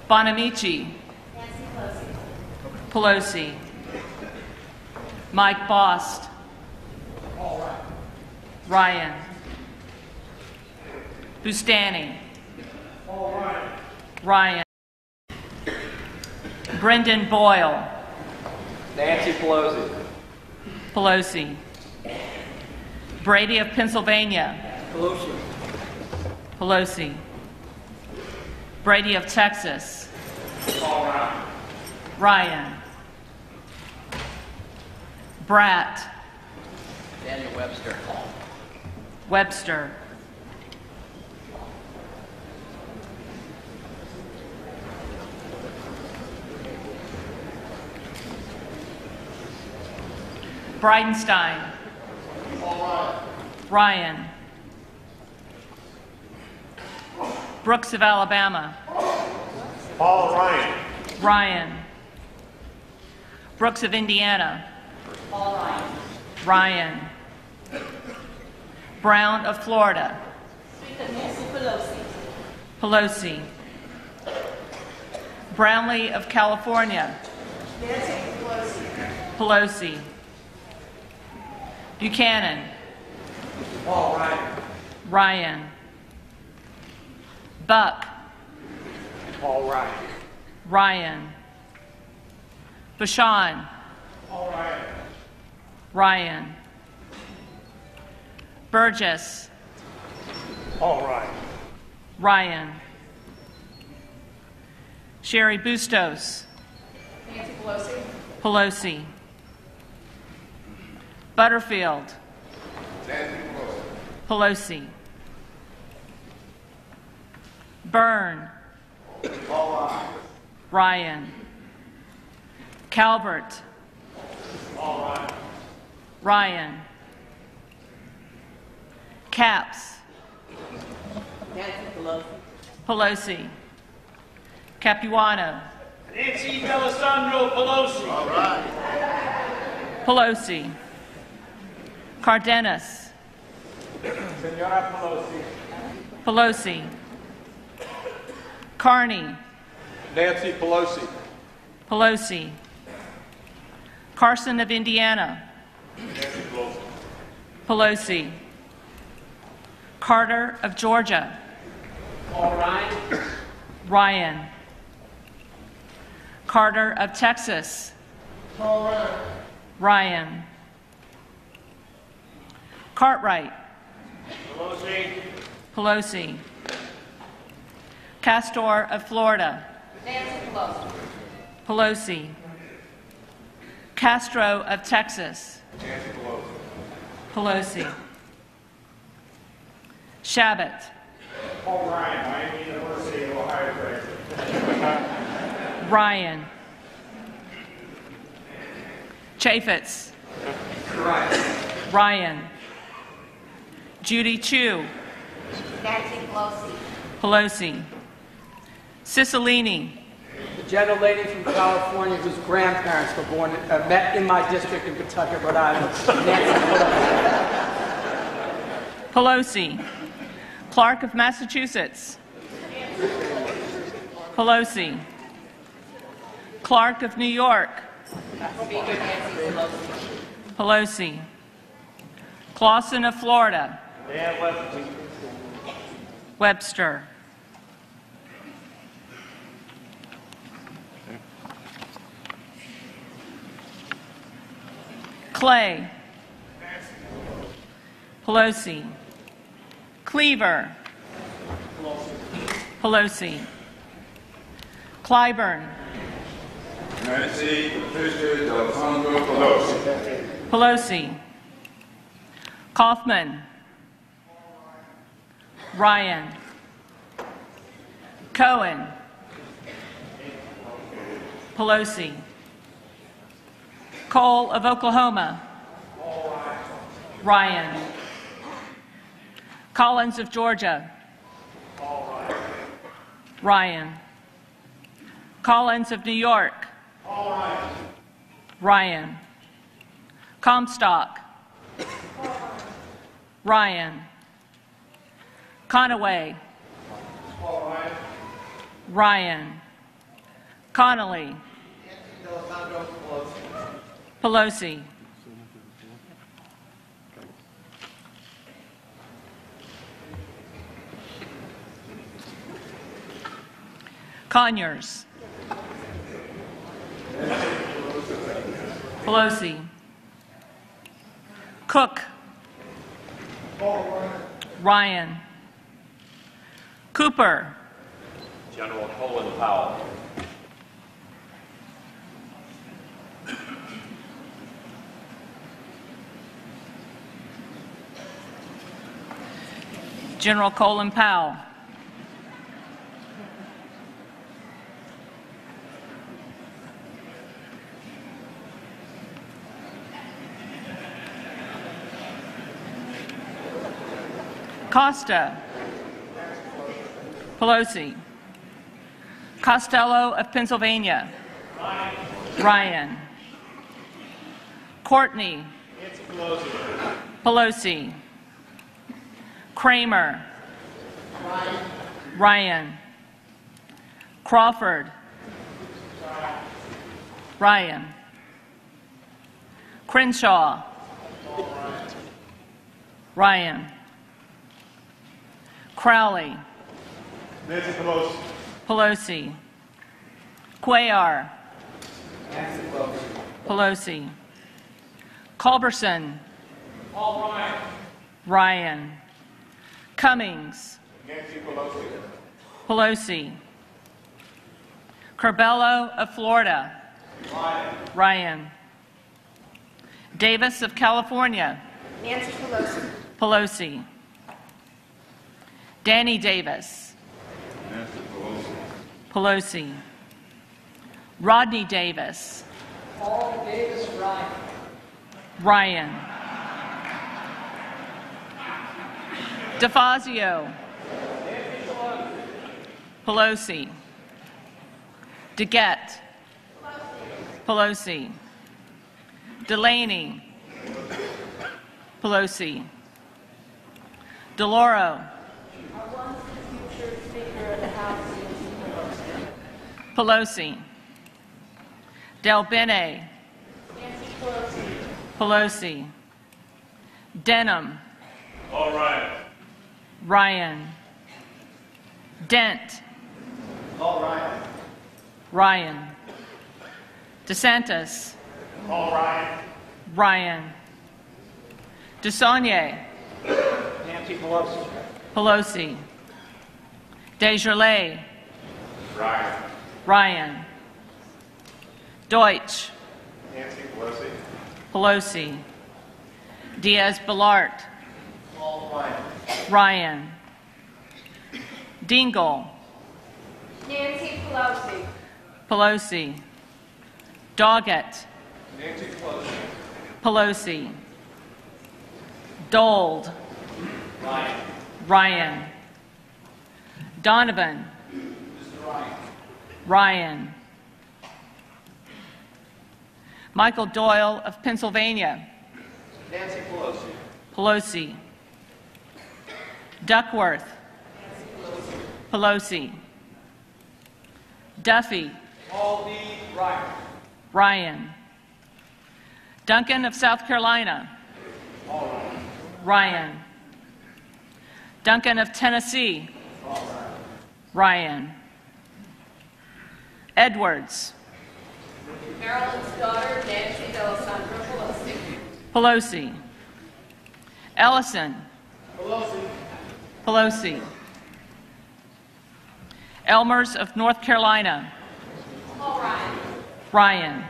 Bonamici. Pelosi. Mike Bost. Ryan. Bustani. Ryan. Brendan Boyle. Nancy Pelosi. Pelosi. Brady of Pennsylvania. Pelosi. Pelosi. Brady of Texas. Ryan. Bratt. Daniel Webster. Webster. Bridenstine. Ryan. Brooks of Alabama. Paul Ryan. Ryan. Brooks of Indiana. Ryan. Brown of Florida. Speaker Nancy Pelosi. Pelosi. Brownlee of California. Nancy Pelosi. Pelosi. Buchanan. Paul Ryan. Ryan. Buck. Paul Ryan. Ryan. Bashan. Paul Ryan. Ryan. Burgess. Paul Ryan. Ryan. Sherry Bustos. Nancy Pelosi. Pelosi. Butterfield. Pelosi. Byrne. Ryan. Calvert. Ryan. Capps. Nancy Pelosi. Pelosi. Capuano. Nancy D'Alessandro Pelosi. All right. Pelosi. Cardenas. Senora Pelosi. Pelosi. Carney. Nancy Pelosi. Pelosi. Carson of Indiana. Nancy Pelosi. Pelosi. Carter of Georgia. Paul Ryan. Ryan. Carter of Texas. Paul Ryan. Ryan. Cartwright. Pelosi. Pelosi. Castor of Florida. Nancy Pelosi. Pelosi. Castro of Texas. Nancy Pelosi. Pelosi. Shabbat. Paul Ryan, Miami University, Ohio graduate. Ryan. Chaffetz. Ryan. Judy Chu. Nancy Pelosi. Pelosi. Cicilline. The gentlelady from California whose grandparents were born, met in my district in Pawtucket, Rhode Island. Nancy Pelosi. Pelosi. Clark of Massachusetts. Pelosi. Clark of New York. Speaker Nancy Pelosi. Pelosi. Clausen of Florida. Webster. Clay. Pelosi. Cleaver. Pelosi. Clyburn. Nancy Pelosi. Pelosi. Kaufman. Ryan. Cohen. Pelosi. Cole of Oklahoma. Ryan. Collins of Georgia. Ryan. Collins of New York. Ryan. Comstock. Ryan. Conaway. Ryan. Connolly. Pelosi. Conyers. Pelosi. Cook. Ryan. Cooper. General Colin Powell. General Colin Powell. Costa. Pelosi. Costello of Pennsylvania. Ryan. Courtney. Pelosi. Kramer. Ryan. Crawford. Ryan. Crenshaw. Ryan. Crowley. Nancy Pelosi. Pelosi. Cuellar. Pelosi. Culberson. Ryan. Cummings. Nancy Pelosi. Pelosi. Curbelo of Florida. Ryan. Davis of California. Nancy Pelosi. Pelosi. Danny Davis. Nancy Pelosi. Pelosi. Rodney Davis. Paul Davis Ryan. Ryan. DeFazio. Pelosi. DeGette. Pelosi. Delaney. Pelosi. DeLauro. Pelosi. Del Bene. Pelosi. Denham. All right. Ryan. Dent. All right. Ryan. DeSantis. All right. Ryan. DeSaulnier. Nancy Pelosi. Pelosi. Desjardins. Ryan. Ryan. Deutsch. Nancy Pelosi. Pelosi. Diaz-Balart. All right. Ryan. Dingell. Nancy Pelosi. Pelosi. Doggett. Nancy Pelosi. Pelosi. Dold. Ryan. Ryan. Donovan. Mr. Ryan. Ryan. Michael Doyle of Pennsylvania. Nancy Pelosi. Pelosi. Duckworth. Pelosi. Duffy. Paul D. Ryan. Ryan. Duncan of South Carolina. Ryan. Duncan of Tennessee. Ryan. Edwards. Maryland's daughter, Nancy D'Alessandro Pelosi. Pelosi. Ellison. Pelosi. Elmers of North Carolina. Paul Ryan. Ryan.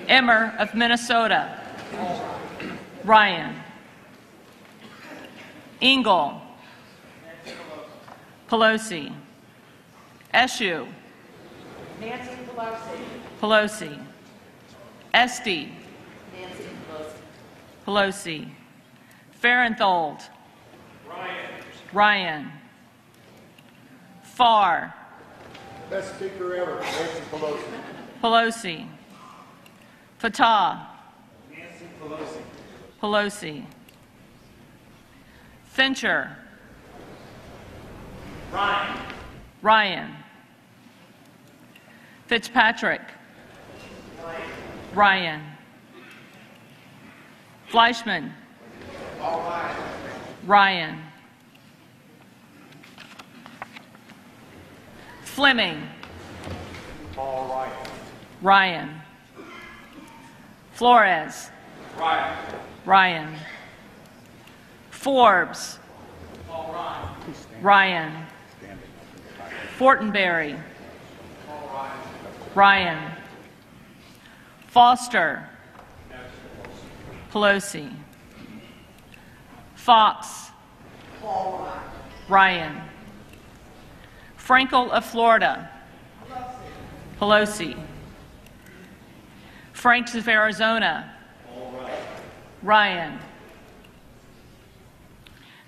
Emmer of Minnesota. Ryan. Engel. Pelosi. Eshoo. Nancy Pelosi. Pelosi. Esty. Nancy Pelosi. Pelosi. Farenthold. Ryan. Farr. Best speaker ever, Nancy Pelosi. Pelosi. Fatah. Nancy Pelosi. Pelosi. Fincher. Ryan. Fitzpatrick. Ryan. Fleischman. Ryan. Fleming. Paul Ryan. Ryan. Flores. Ryan. Forbes. Ryan. Fortenberry. Ryan. Foster. Pelosi. Fox. Ryan. Frankel of Florida. Pelosi. Franks of Arizona. Ryan.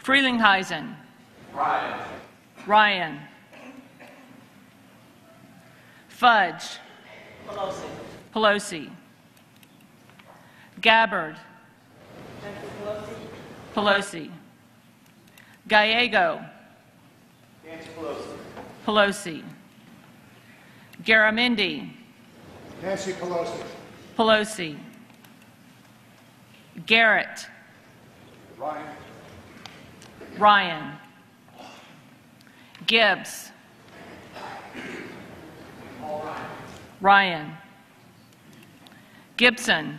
Frelinghuysen. Ryan. Fudge. Pelosi. Gabbard. Pelosi. Gallego. Pelosi. Garamendi. Nancy Pelosi. Pelosi. Garrett. Ryan. Gibbs. Ryan. Gibson.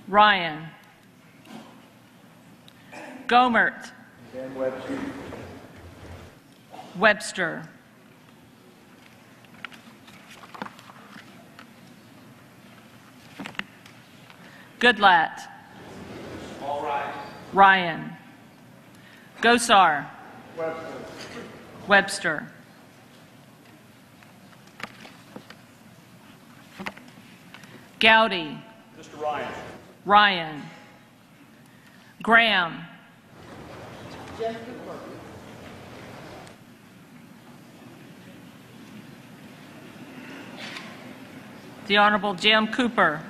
Ryan. Gomert. Webster. Goodlatte. Ryan. Gosar. Webster. Gowdy. Mr. Ryan. Ryan. Graham. The Honorable Jim Cooper.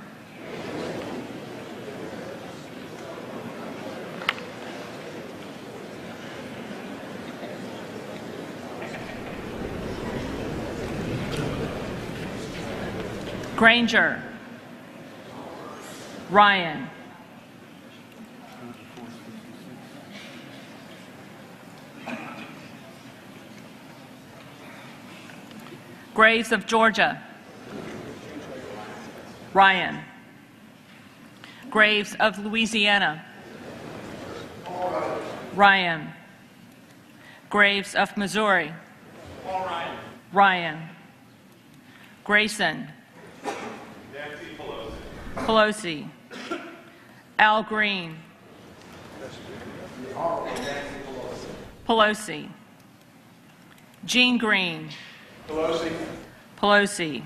Granger. Ryan. Graves of Georgia. Ryan. Graves of Louisiana. Ryan. Graves of Missouri. Ryan. Grayson. Pelosi. Al Green. Pelosi. Jean Green. Pelosi.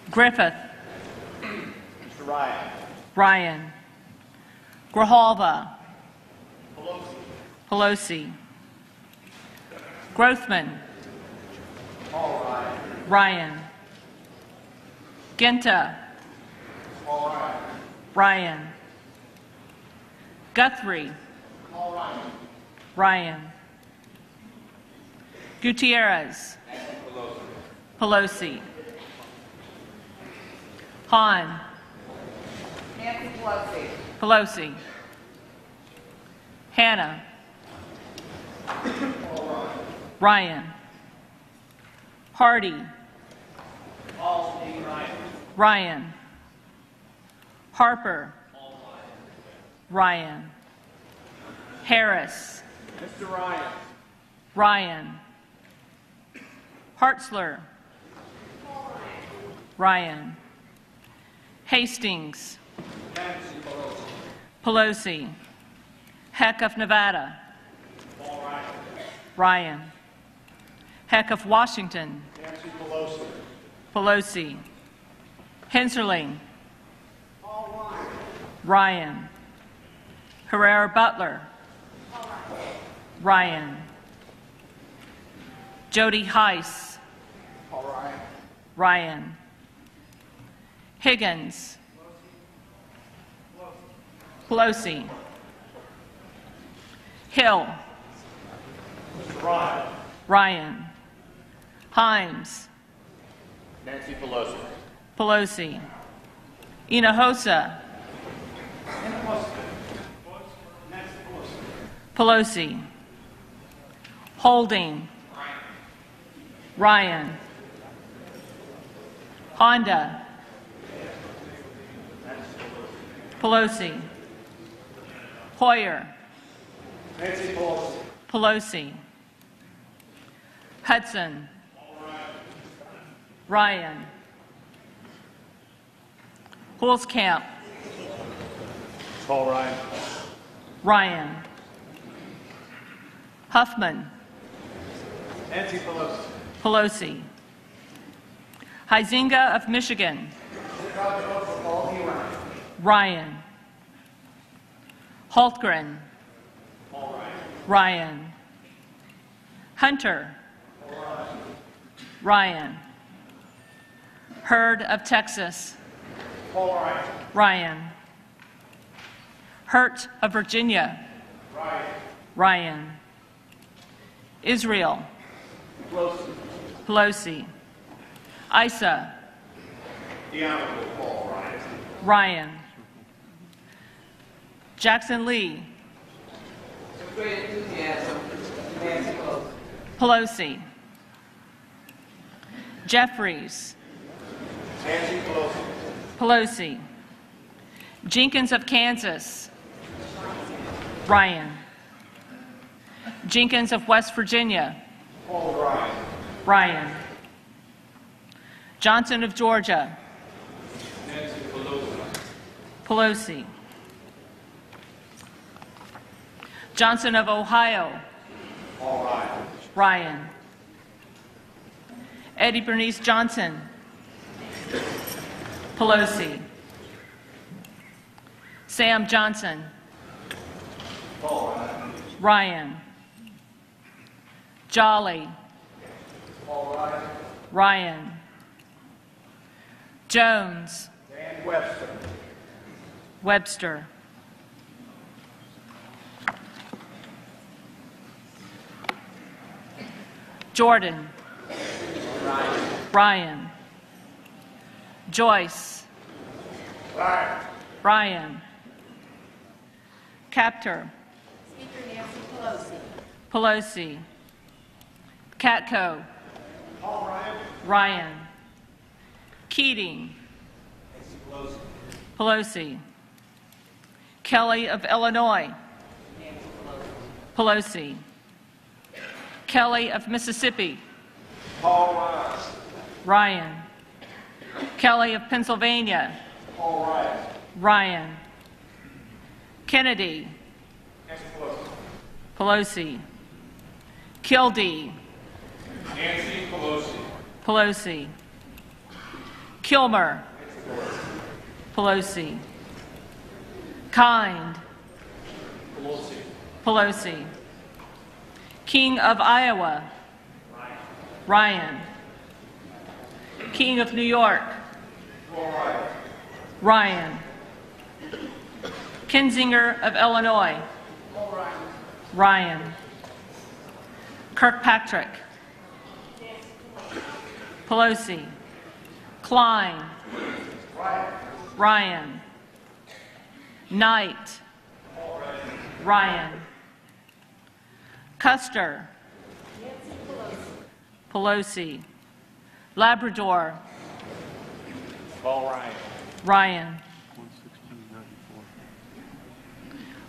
Griffith. Mr. Ryan. Ryan. Grijalva. Pelosi. Grothman. Ryan. Genta. Ryan. Guthrie. Ryan. Gutierrez. Pelosi. Hahn. Nancy Pelosi. Pelosi. Hannah. Ryan. Hardy. Ryan. Harper. Ryan. Harris. Mr. Ryan. Ryan. Hartzler. Ryan. Hastings. Nancy Pelosi. Pelosi. Heck of Nevada. Paul Ryan. Ryan. Heck of Washington. Nancy Pelosi. Pelosi. Henserling. Paul Ryan. Ryan. Herrera Butler. Ryan. Jody Heiss. Paul Ryan. Ryan. Higgins. Pelosi. Hill. Mr. Ryan. Ryan. Himes. Nancy Pelosi. Pelosi. Hinojosa. Pelosi. Holding. Ryan. Honda. Pelosi. Hoyer. Nancy Pelosi. Pelosi. Hudson. Ryan. Holzkamp. Paul Ryan. Ryan. Huffman. Nancy Pelosi. Pelosi. Huizinga of Michigan. Ryan. Hultgren. Ryan. Hunter. Ryan. Hurd of Texas. Paul Ryan. Ryan. Hurt of Virginia. Ryan. Ryan. Israel. Pelosi. Pelosi. Isa. The Honorable Paul Ryan. Ryan. Jackson Lee. With great enthusiasm, Nancy Pelosi. Pelosi. Jeffries. Nancy Pelosi. Pelosi. Jenkins of Kansas. Ryan. Jenkins of West Virginia. Paul Ryan. Ryan. Johnson of Georgia. Nancy Pelosi. Pelosi. Johnson of Ohio. Paul Ryan. Ryan. Eddie Bernice Johnson. Pelosi. Sam Johnson. Paul Ryan. Ryan. Jolly. Paul Ryan. Ryan. Jones. Dan Webster. Webster. Jordan. Ryan. Joyce. Ryan. Ryan. Captor. Speaker Nancy Pelosi. Pelosi. Katko. Paul Ryan. Ryan. Keating. Nancy Pelosi. Pelosi. Kelly of Illinois. Pelosi. Kelly of Mississippi. Paul Ryan. Ryan. Kelly of Pennsylvania. Paul Ryan. Ryan. Kennedy. Nancy Pelosi. Pelosi. Kildee. Nancy Pelosi. Pelosi. Kilmer. Pelosi. Kind. Pelosi. Pelosi. King of Iowa. Ryan. King of New York. Paul Ryan. Ryan. Kinzinger of Illinois. Paul Ryan. Ryan. Kirkpatrick. Pelosi. Klein. Ryan. Knight. Ryan. Custer. Pelosi. Labrador. Paul Ryan. Ryan.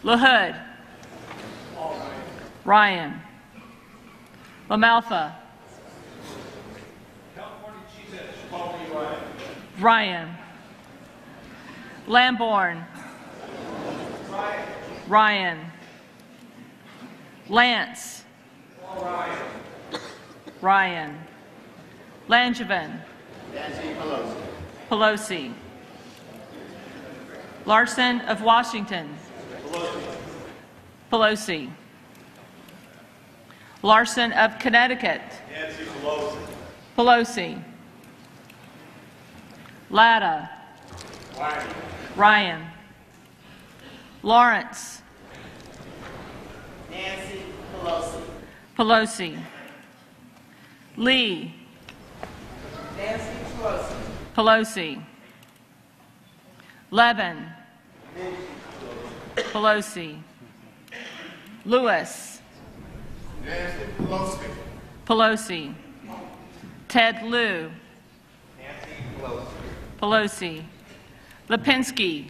LaHood. Ryan. LaMalfa. California Chief Edge, Paul B. Ryan. Ryan. Lamborn. Ryan. Lance. Ryan. Langevin. Nancy Pelosi. Pelosi. Larson of Washington. Pelosi. Larson of Connecticut. Nancy Pelosi. Pelosi. Latta. Ryan. Lawrence. Nancy Pelosi. Pelosi. Lee. Nancy Pelosi. Pelosi. Levin. Pelosi. Lewis. Nancy Pelosi. Pelosi. Ted Lieu. Nancy Pelosi. Pelosi. Lipinski.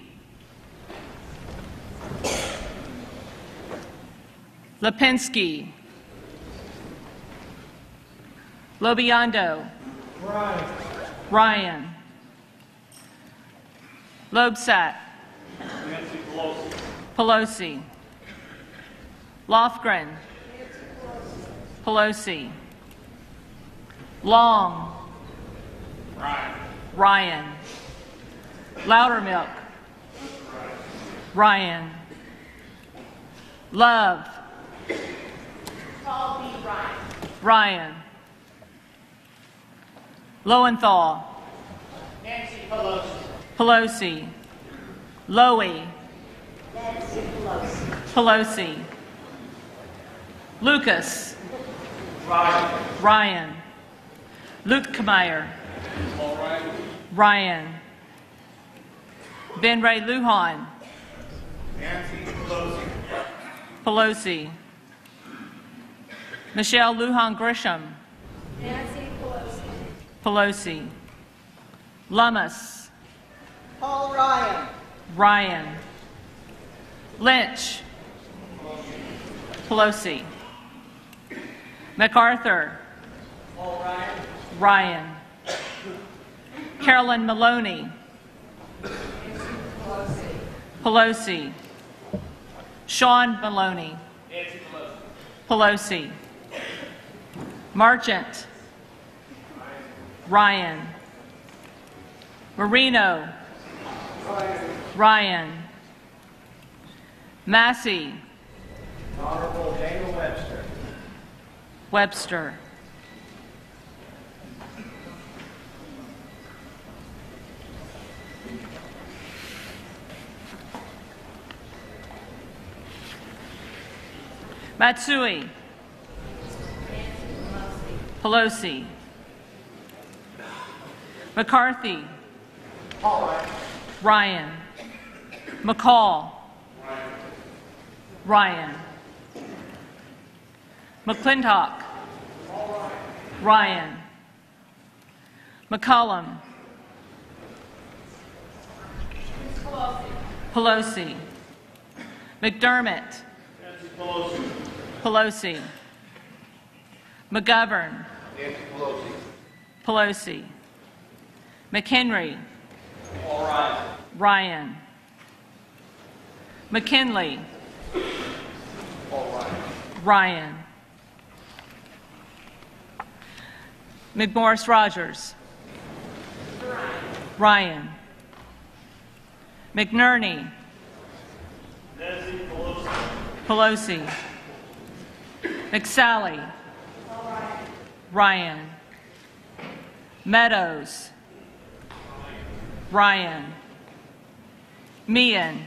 Lipinski. Lobiando. Ryan. Lobsat. Nancy Pelosi. Pelosi. Lofgren. Pelosi. Long. Ryan. Loudermilk. Ryan. Love. Paul B. Ryan. Ryan. Lowenthal. Nancy Pelosi. Pelosi. Lowy. Nancy Pelosi. Pelosi. Lucas. Ryan. Lutkmeyer. Paul Ryan. Ryan. Ben Ray Lujan. Nancy Pelosi. Pelosi. Michelle Lujan Grisham. Nancy Pelosi. Pelosi. Lummis. Paul Ryan. Ryan. Lynch. Pelosi. MacArthur. Ryan. Carolyn Maloney. Pelosi. Sean Maloney. Nancy Pelosi. Pelosi. Marchant. Ryan. Marino. Ryan. Massey. Honorable Dana Webster. Webster. Matsui. Pelosi. McCarthy. Ryan. McCall. Ryan. McClintock. Ryan. McCollum. Pelosi. McDermott. Nancy Pelosi. Pelosi. McGovern. Nancy Pelosi. Pelosi. McHenry. Paul Ryan. Ryan. McKinley. Paul Ryan. Ryan. McMorris Rogers. Ryan. McNerney. Nancy Pelosi. Pelosi. McSally. Ryan. Meadows. Ryan. Meehan.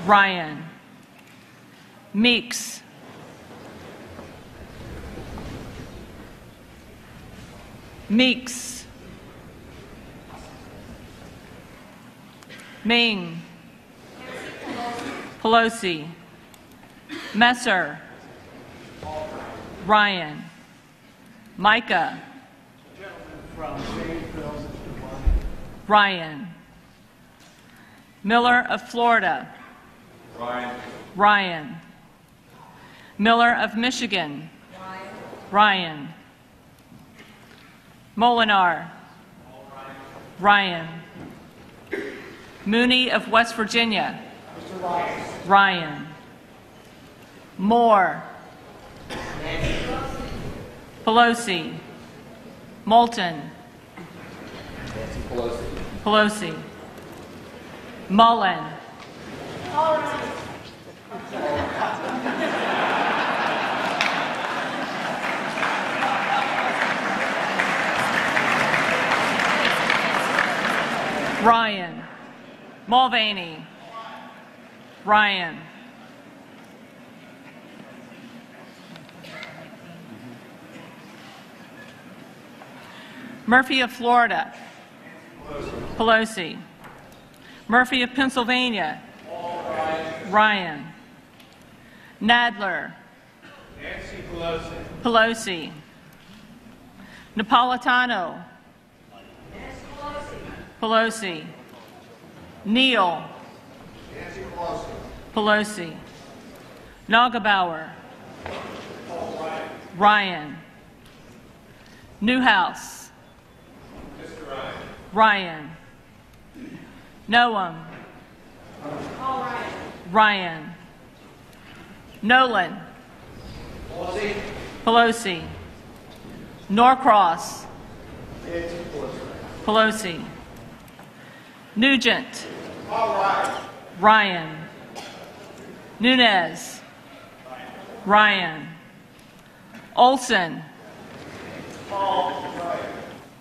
Ryan. Meeks. Meeks. Ming. Pelosi. Messer. Ryan. Micah. Ryan. Miller of Florida. Ryan. Miller of Michigan. Ryan. Molinar. Ryan. Mooney of West Virginia. Ryan. Moore. Pelosi. Moulton. Pelosi. Mullen. Ryan. Mulvaney. Ryan. Murphy of Florida. Pelosi. Murphy of Pennsylvania. Ryan. Nadler. Nancy Pelosi. Pelosi. Napolitano. Pelosi. Neal. Nancy Pelosi. Pelosi. Nagelbauer. Ryan. Newhouse. Mr. Ryan. Ryan. Noam. Ryan. Nolan. Pelosi. Pelosi. Norcross. Nancy Pelosi. Pelosi. Nugent. All right. Ryan. Nunez. Ryan. Olson.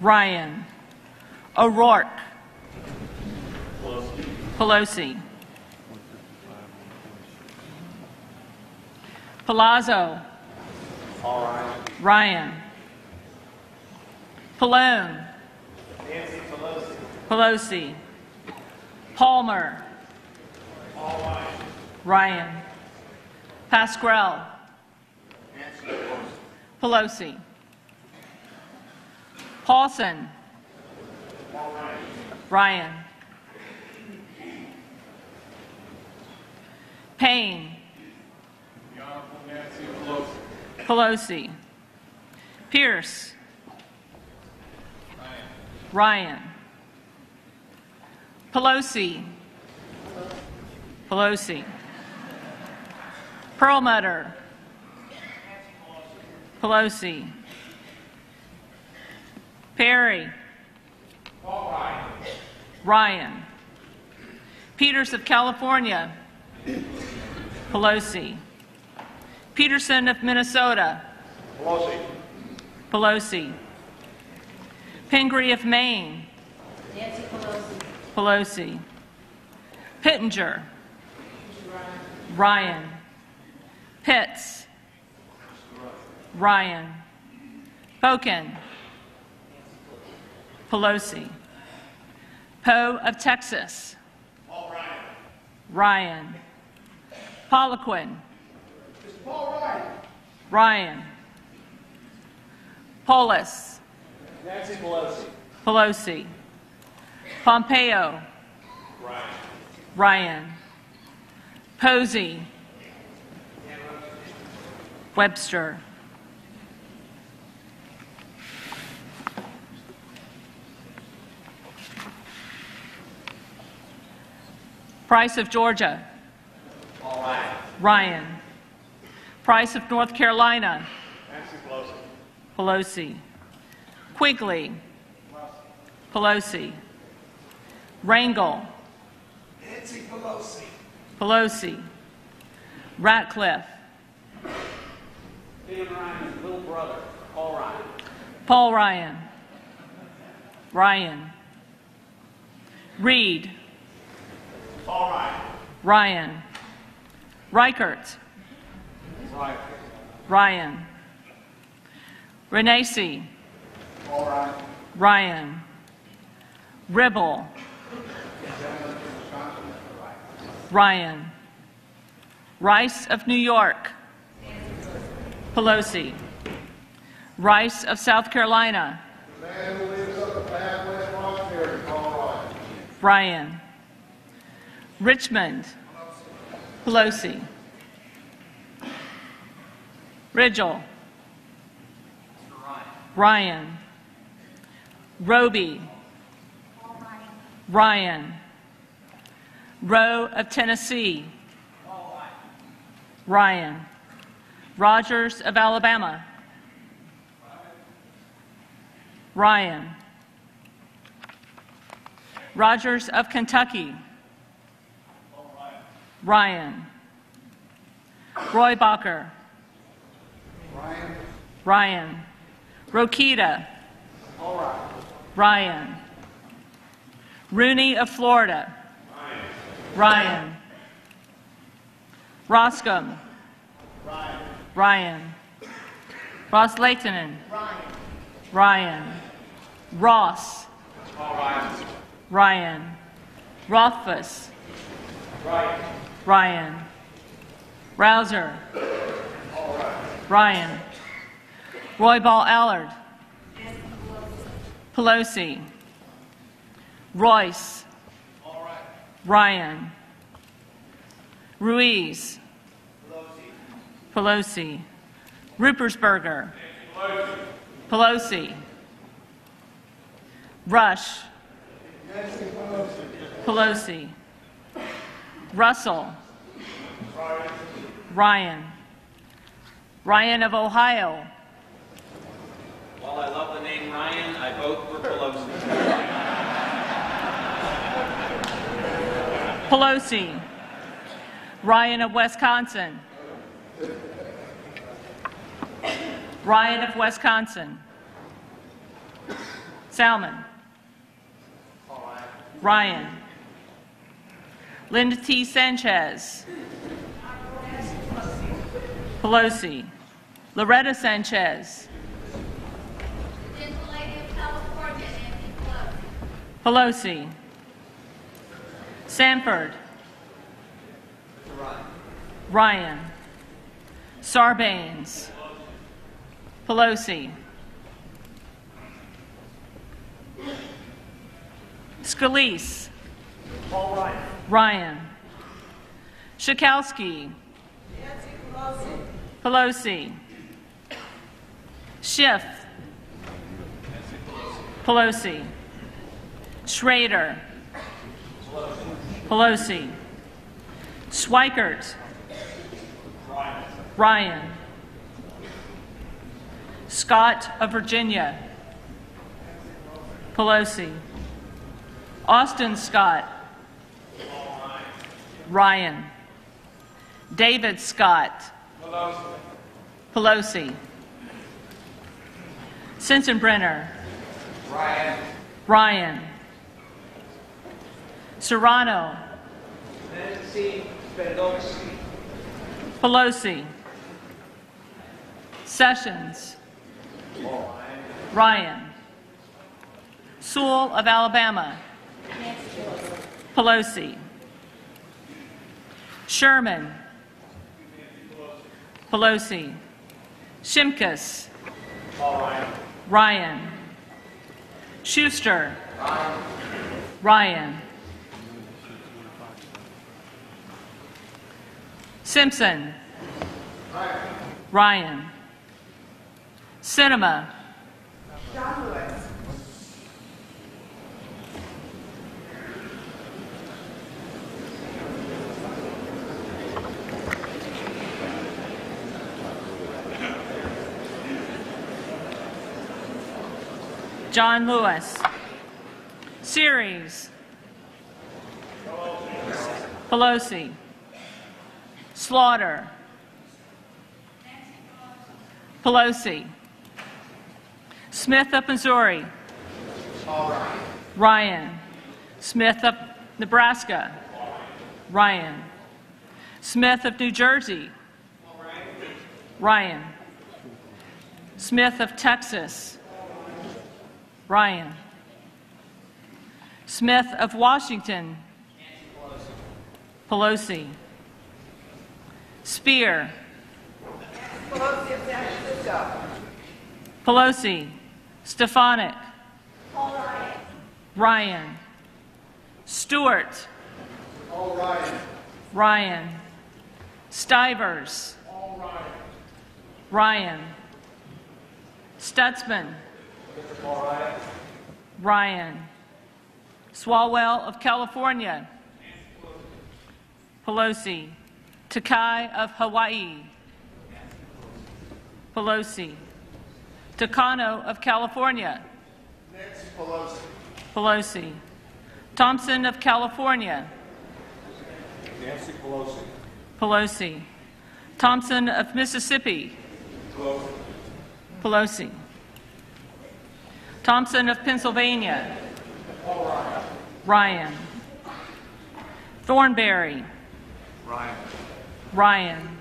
Ryan. O'Rourke. Pelosi. Palazzo. Ryan. Pallone. Nancy Pelosi. Pelosi. Palmer. Ryan. Pascrell. Nancy Pelosi. Pelosi. Paulson. Ryan. Payne. The Honorable Nancy Pelosi. Pelosi. Pierce. Ryan. Pelosi. Pelosi. Perlmutter. Pelosi. Perry. Ryan. Peters of California. Pelosi. Peterson of Minnesota. Pelosi. Pelosi. Pingree of Maine. Nancy Pelosi. Pelosi. Pittenger. Ryan. Pitts. Ryan. Boken. Pelosi. Poe of Texas. Ryan. Poliquin. Ryan. Polis. Nancy Pelosi. Pelosi. Pompeo. Ryan. Posey. Webster. Price of Georgia. Ryan. Price of North Carolina. Nancy Pelosi. Pelosi. Quigley. Pelosi. Rangel. Nancy Pelosi. Pelosi. Ratcliffe. Dan Ryan's little brother, Paul Ryan. Paul Ryan. Ryan. Reed. All right. Ryan. Reichert. Right. Ryan. Renacci. Ryan. Ribble. Ryan. Rice of New York. Pelosi. Rice of South Carolina. Ryan. Richmond. Pelosi. Ridgel. Ryan. Roby. Ryan. Rowe of Tennessee. Ryan. Rogers of Alabama. Ryan. Rogers of Kentucky. Ryan. Roybacher. Ryan. Rokita. Ryan. Rooney of Florida. Ryan. Roscombe. Ryan. Ross-Lehtinen. Ryan. Ross. Ryan. Rothfuss. Ryan. Rouser. Ryan. Roybal Allard. Pelosi. Royce. Ryan. Ruiz. Pelosi. Ruppersberger. Pelosi. Rush. Pelosi. Russell. Ryan. Ryan of Ohio. While I love the name Ryan, I vote for Pelosi. Pelosi. Ryan of Wisconsin. Ryan of Wisconsin. Salmon. Ryan. Linda T. Sanchez. Pelosi. Loretta Sanchez. Pelosi. Sanford. Ryan. Sarbanes. Pelosi. Scalise. Ryan. Schakowsky. Pelosi. Schiff. Pelosi. Schrader. Pelosi. Schweikert. Ryan. Scott of Virginia. Pelosi. Austin Scott. Ryan. David Scott. Pelosi. Sensenbrenner. Ryan. Serrano. Pelosi. Sessions. Ryan. Sewell of Alabama. Pelosi. Sherman. Pelosi. Shimkus. Ryan. Schuster. Ryan. Simpson. Ryan. Sinema. John Lewis. Series. Pelosi. Slaughter. Pelosi. Smith of Missouri. Ryan. Smith of Nebraska. Ryan. Smith of New Jersey. Ryan. Smith of Texas. Ryan. Smith of Washington. Pelosi. Spear. Pelosi of San Francisco. Pelosi. Stefanik. Paul Ryan. Ryan. Stewart. Paul Ryan. Ryan. Stivers. Paul Ryan. Ryan. Stutzman. Mr. Paul Ryan. Ryan. Swalwell of California. Pelosi. Takai of Hawaii. Pelosi. Takano of California. Nancy Pelosi. Pelosi. Thompson of California. Nancy Pelosi. Pelosi. Thompson of Mississippi. Pelosi. Pelosi. Thompson of Pennsylvania. Paul Ryan. Ryan. Thornberry. Ryan. Ryan.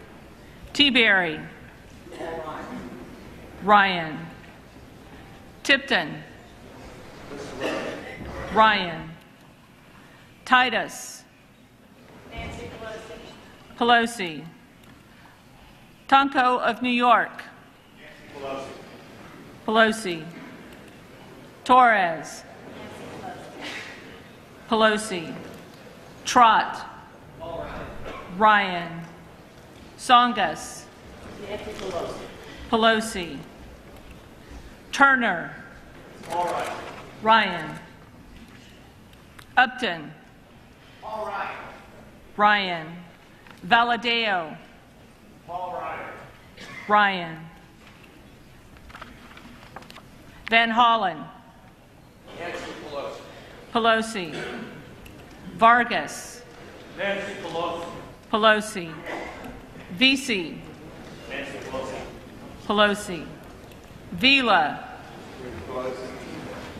T-Berry. Paul Ryan. Ryan. Tipton. Ryan. Titus. Nancy Pelosi. Pelosi. Tonko of New York. Pelosi. Pelosi. Torres. Pelosi. Trott. Ryan. Songas. Nancy Pelosi. Pelosi. Turner. Paul Ryan. Ryan. Upton. Paul Ryan. Ryan. Valadeo. Paul Ryan. Ryan. Van Hollen. Nancy Pelosi. Pelosi. Vargas. Nancy Pelosi. Pelosi. Vesey. Nancy Pelosi. Pelosi. Vila. Pelosi.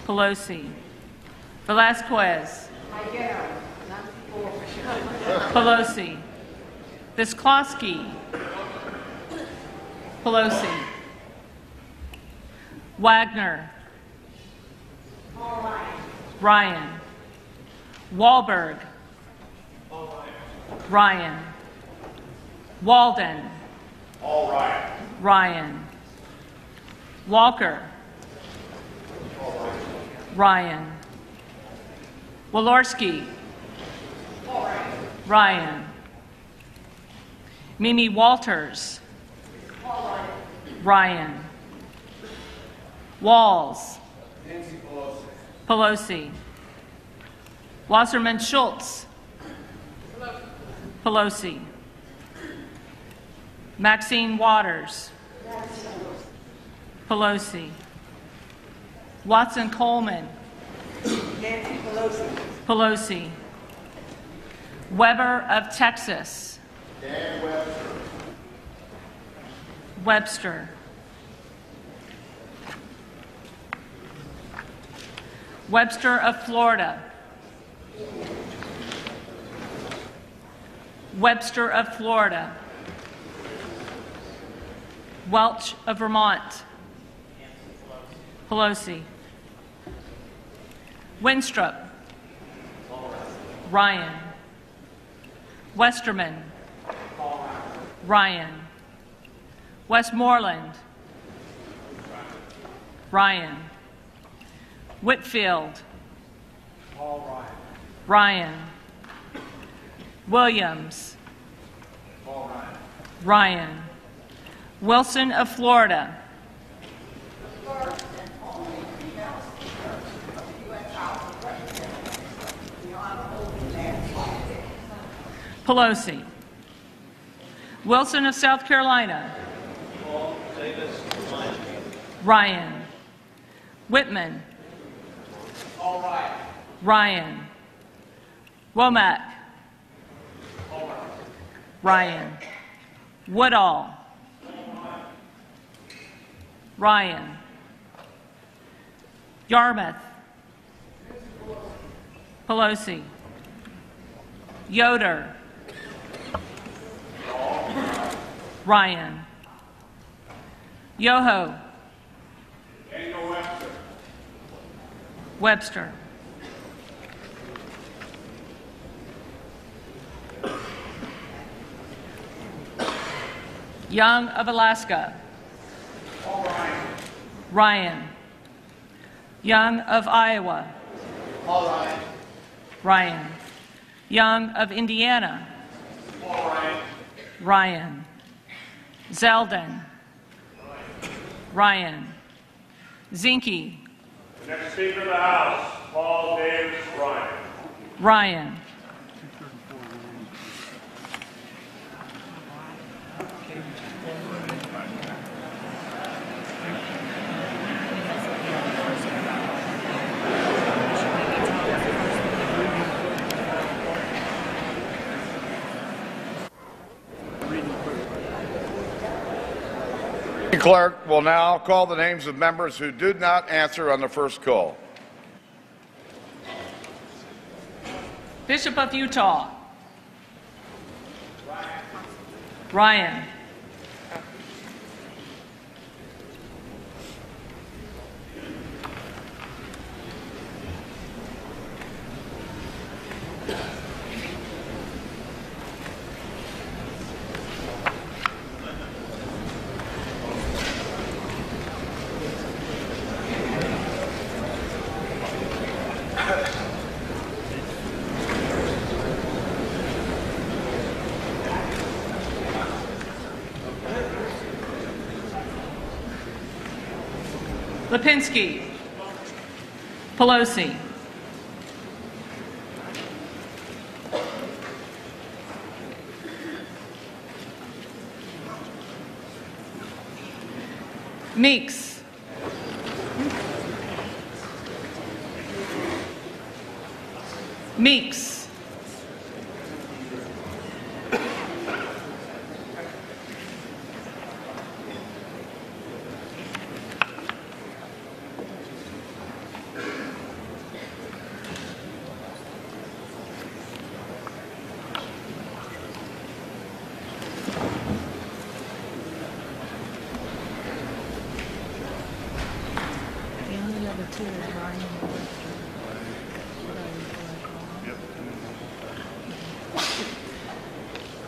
Pelosi. Velasquez. I get her. Nancy Pelosi. Pelosi. Visklosky. Pelosi. Wagner. Paul Ryan. Ryan. Wahlberg. Paul Ryan. Ryan. Walden. Paul Ryan. Ryan. Walker. Paul Ryan. Ryan. Walorski. Paul Ryan. Ryan. Mimi Walters. Paul Ryan. Ryan. Walls. Nancy Pelosi. Pelosi. Wasserman Schultz. Pelosi. Maxine Waters. Pelosi. Watson Coleman. Nancy Pelosi. Pelosi. Weber of Texas. Dan Webster. Webster. Webster of Florida. Webster of Florida. Welch of Vermont. Pelosi. Winstrup. Ryan. Westerman. Ryan. Westmoreland. Ryan. Whitfield. Paul Ryan. Ryan. Williams. Paul Ryan. Ryan. Wilson of Florida. Pelosi. Wilson of South Carolina. Paul Davis, Ryan. Ryan. Whitman. Paul Ryan. Ryan. Womack. Paul Ryan. Ryan. Woodall. Ryan. Yarmouth. Pelosi. Yoder. Ryan. Yoho. Daniel Webster. Webster. Young of Alaska. Ryan. Young of Iowa. Ryan. Young of Indiana. Ryan. Zeldin. Ryan. Zinke. The next Speaker of the House, Paul Davis Ryan. Ryan. The clerk will now call the names of members who did not answer on the first call. Bishop of Utah. Ryan. Lipinski. Pelosi. Meeks. Meeks.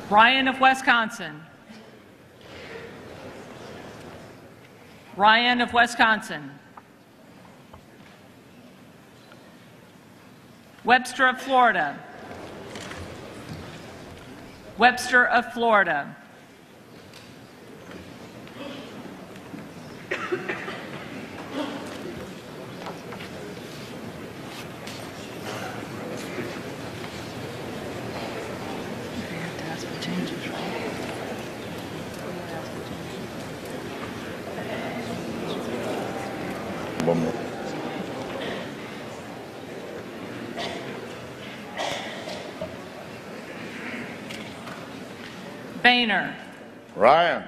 Ryan of Wisconsin. Ryan of Wisconsin. Webster of Florida. Webster of Florida. One more. Boehner. Ryan.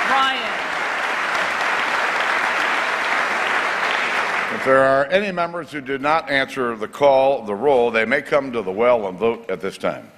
Ryan. If there are any members who did not answer the call, the roll, they may come to the well and vote at this time.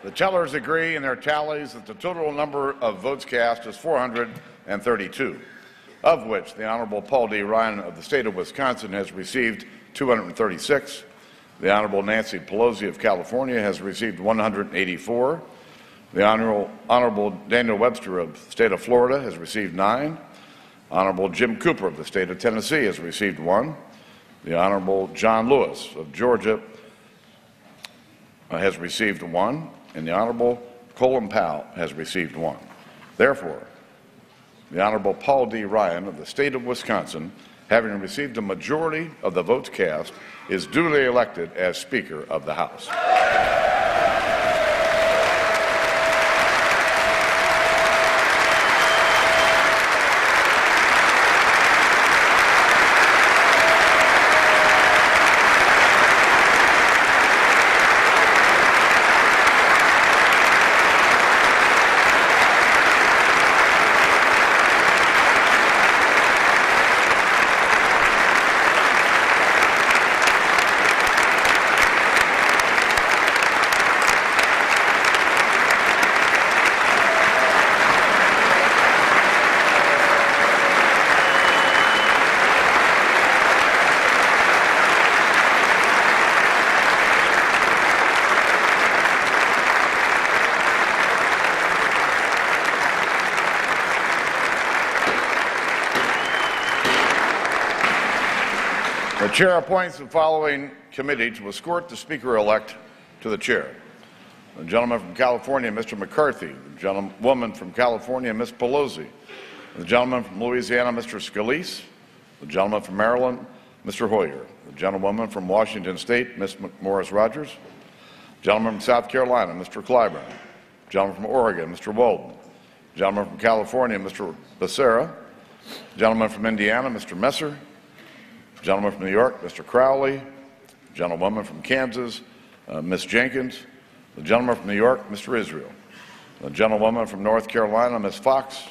The tellers agree in their tallies that the total number of votes cast is 432, of which the Honorable Paul D. Ryan of the state of Wisconsin has received 236. The Honorable Nancy Pelosi of California has received 184. The Honorable Daniel Webster of the state of Florida has received 9. Honorable Jim Cooper of the state of Tennessee has received 1. The Honorable John Lewis of Georgia has received 1. And the Honorable Colin Powell has received 1. Therefore, the Honorable Paul D. Ryan of the state of Wisconsin, having received a majority of the votes cast, is duly elected as Speaker of the House. The chair appoints the following committee to escort the Speaker-elect to the chair. The gentleman from California, Mr. McCarthy. The gentlewoman from California, Ms. Pelosi. The gentleman from Louisiana, Mr. Scalise. The gentleman from Maryland, Mr. Hoyer. The gentlewoman from Washington State, Ms. Morris Rogers. The gentleman from South Carolina, Mr. Clyburn. The gentleman from Oregon, Mr. Walden. The gentleman from California, Mr. Becerra. The gentleman from Indiana, Mr. Messer. The gentleman from New York, Mr. Crowley. The gentlewoman from Kansas, Ms. Jenkins. The gentleman from New York, Mr. Israel. The gentlewoman from North Carolina, Ms. Fox.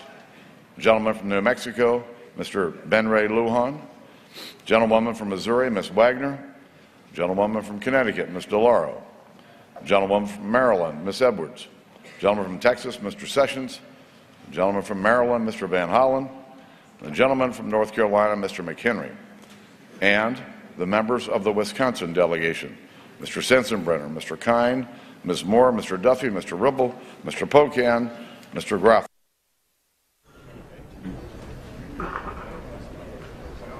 The gentleman from New Mexico, Mr. Ben Ray Lujan. The gentlewoman from Missouri, Ms. Wagner. The gentlewoman from Connecticut, Ms. DeLauro. The gentlewoman from Maryland, Ms. Edwards. The gentleman from Texas, Mr. Sessions. The gentleman from Maryland, Mr. Van Hollen. The gentleman from North Carolina, Mr. McHenry. And the members of the Wisconsin delegation, Mr. Sensenbrenner, Mr. Kine, Ms. Moore, Mr. Duffy, Mr. Ribble, Mr. Pocan, Mr. Groff.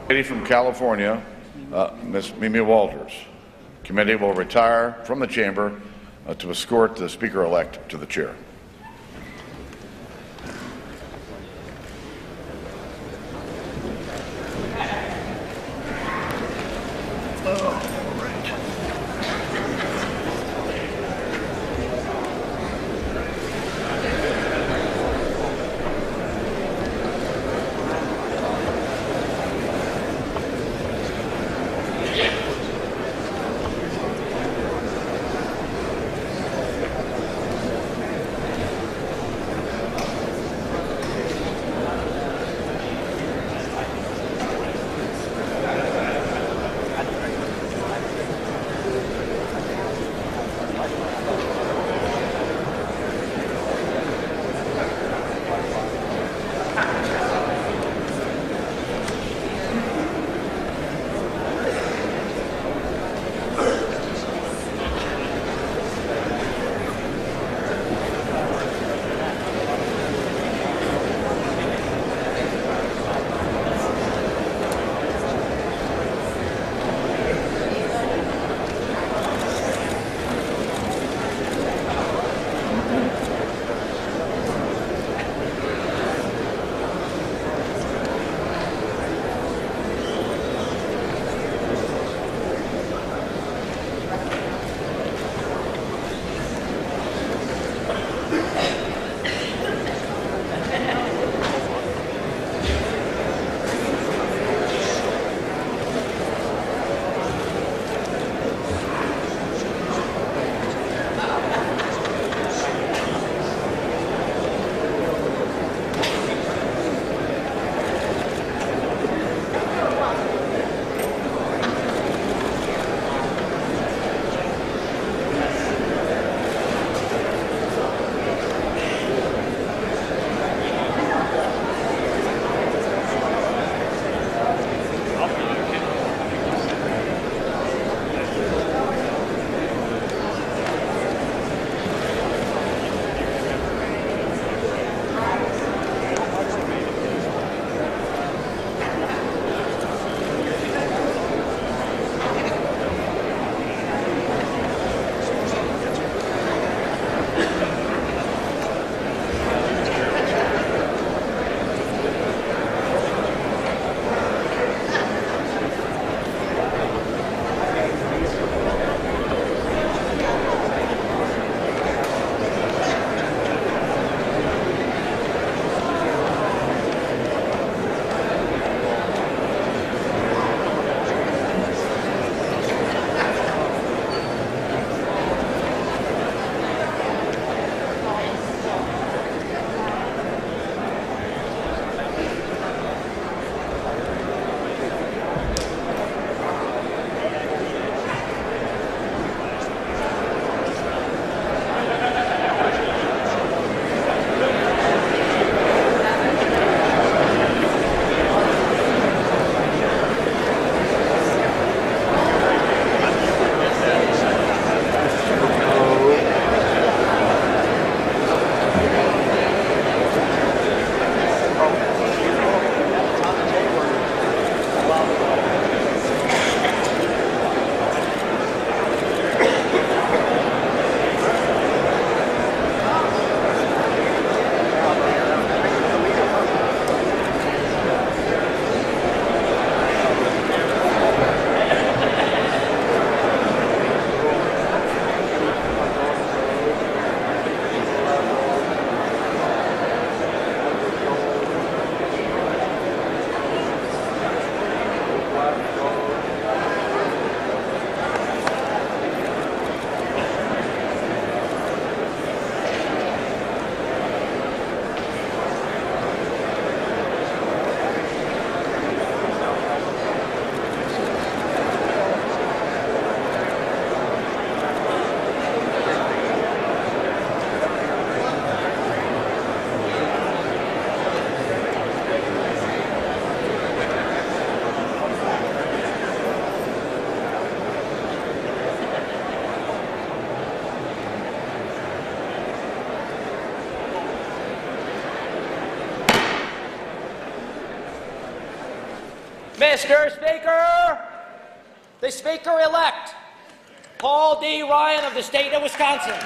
Lady from California, Ms. Mimi Walters. Committee will retire from the chamber to escort the Speaker-elect to the chair. Mr. Speaker, the Speaker-elect, Paul D. Ryan of the state of Wisconsin.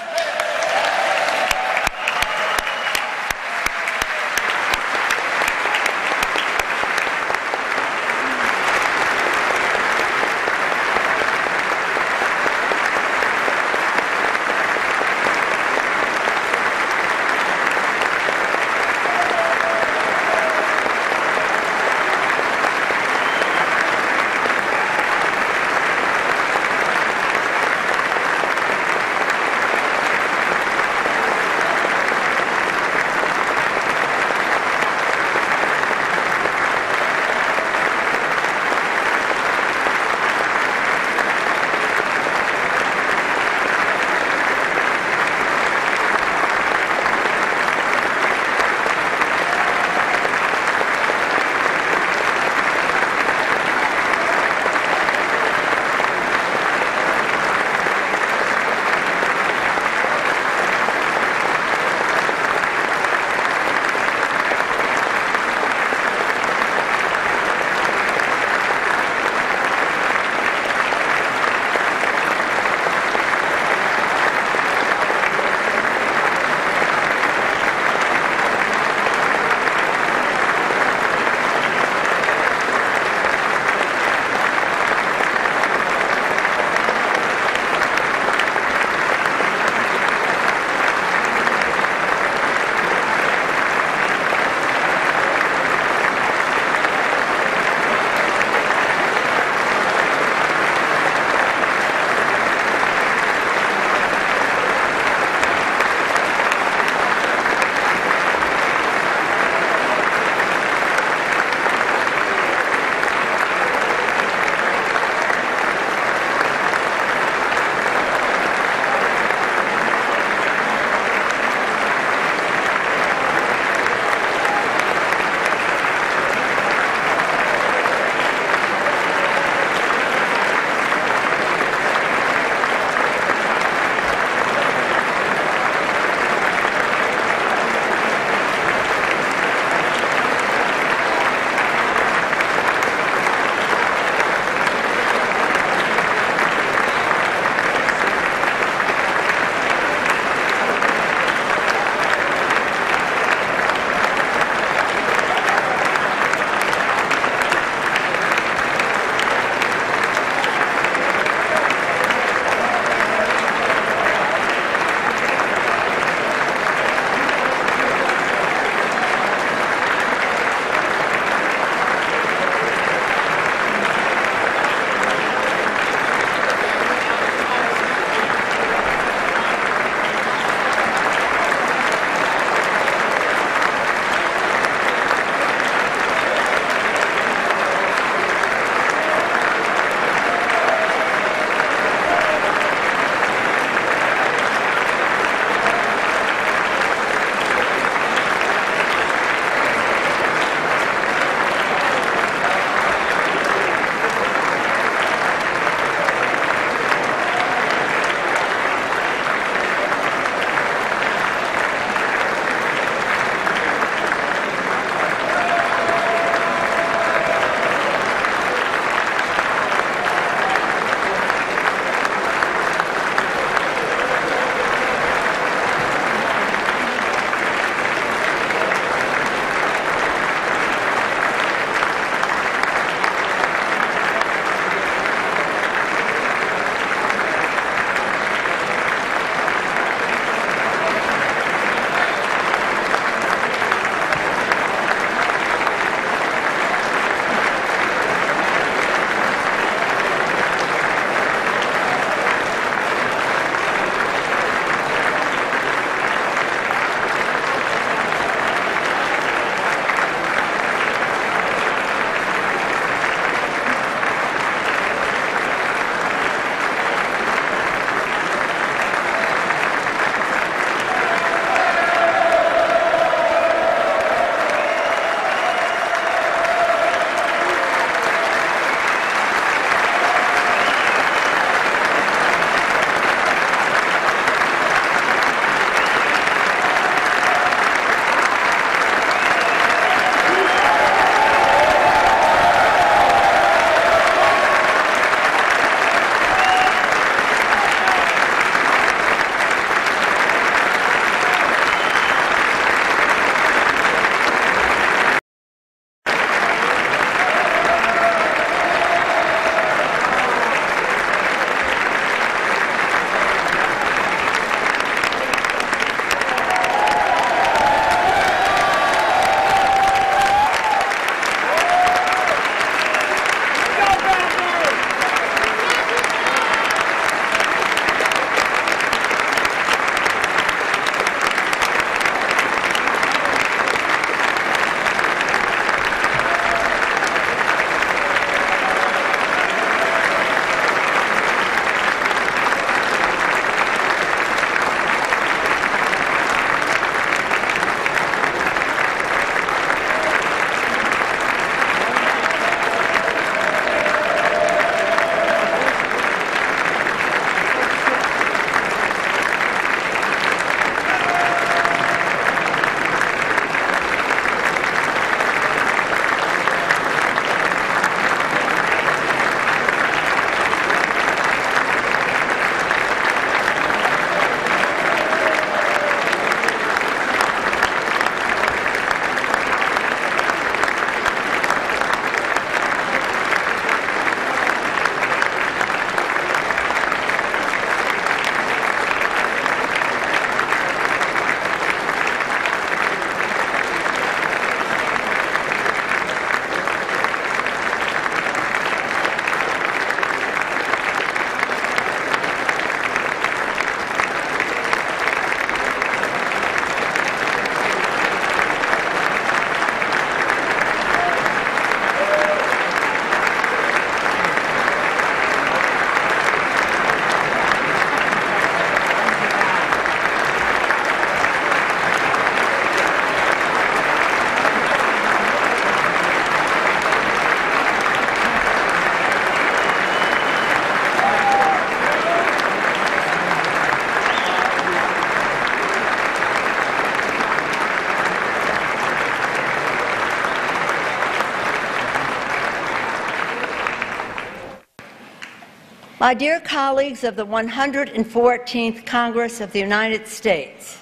My dear colleagues of the 114th Congress of the United States,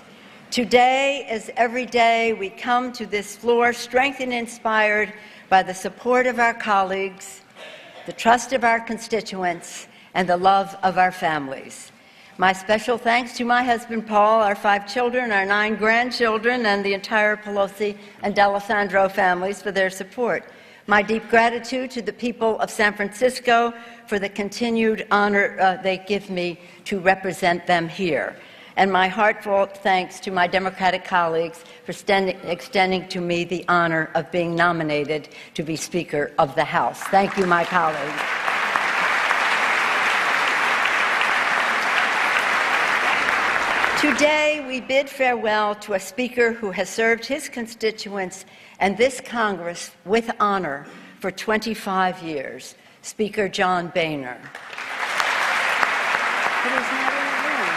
today, as every day, we come to this floor strengthened and inspired by the support of our colleagues, the trust of our constituents, and the love of our families. My special thanks to my husband, Paul, our 5 children, our 9 grandchildren, and the entire Pelosi and D'Alessandro families for their support. My deep gratitude to the people of San Francisco for the continued honor they give me to represent them here. And my heartfelt thanks to my Democratic colleagues for extending to me the honor of being nominated to be Speaker of the House. Thank you, my colleagues. Today, we bid farewell to a Speaker who has served his constituents and this Congress with honor for 25 years, Speaker John Boehner. But he's not in the room.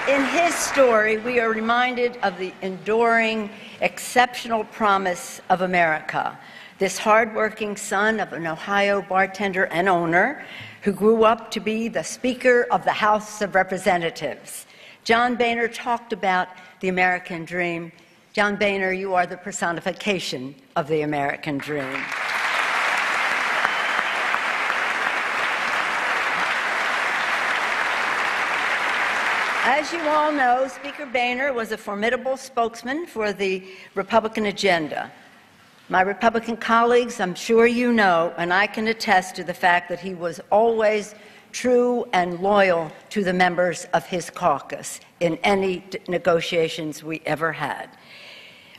In his story, we are reminded of the enduring, exceptional promise of America. This hardworking son of an Ohio bartender and owner who grew up to be the Speaker of the House of Representatives. John Boehner talked about the American dream. John Boehner, you are the personification of the American dream. As you all know, Speaker Boehner was a formidable spokesman for the Republican agenda. My Republican colleagues, I'm sure you know, and I can attest to the fact that he was always true and loyal to the members of his caucus in any negotiations we ever had.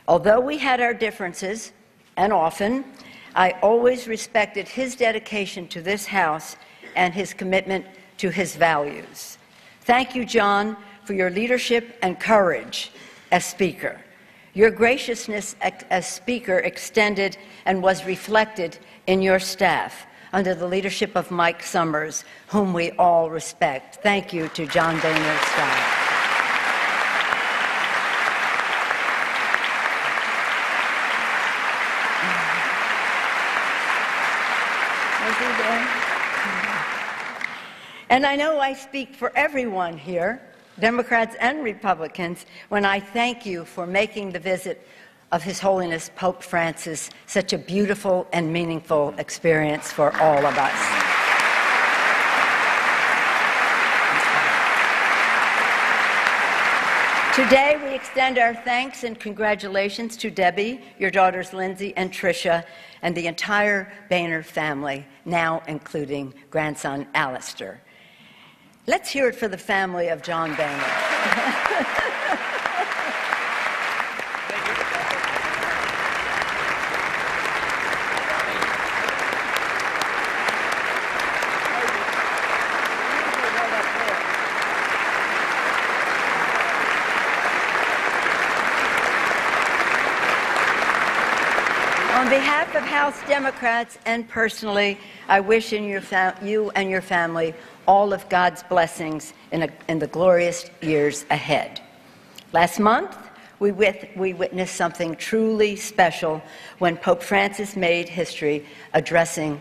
Although we had our differences, and often, I always respected his dedication to this House and his commitment to his values. Thank you, John, for your leadership and courage as Speaker. Your graciousness as Speaker extended and was reflected in your staff under the leadership of Mike Summers, whom we all respect. Thank you to John Boehner's staff. And I know I speak for everyone here, Democrats and Republicans, when I thank you for making the visit of His Holiness Pope Francis such a beautiful and meaningful experience for all of us. Today, we extend our thanks and congratulations to Debbie, your daughters Lindsay and Tricia, and the entire Boehner family, now including grandson Alistair. Let's hear it for the family of John Boehner. On behalf of House Democrats and personally, I wish you and your family all of God's blessings in the glorious years ahead. Last month, we witnessed something truly special when Pope Francis made history addressing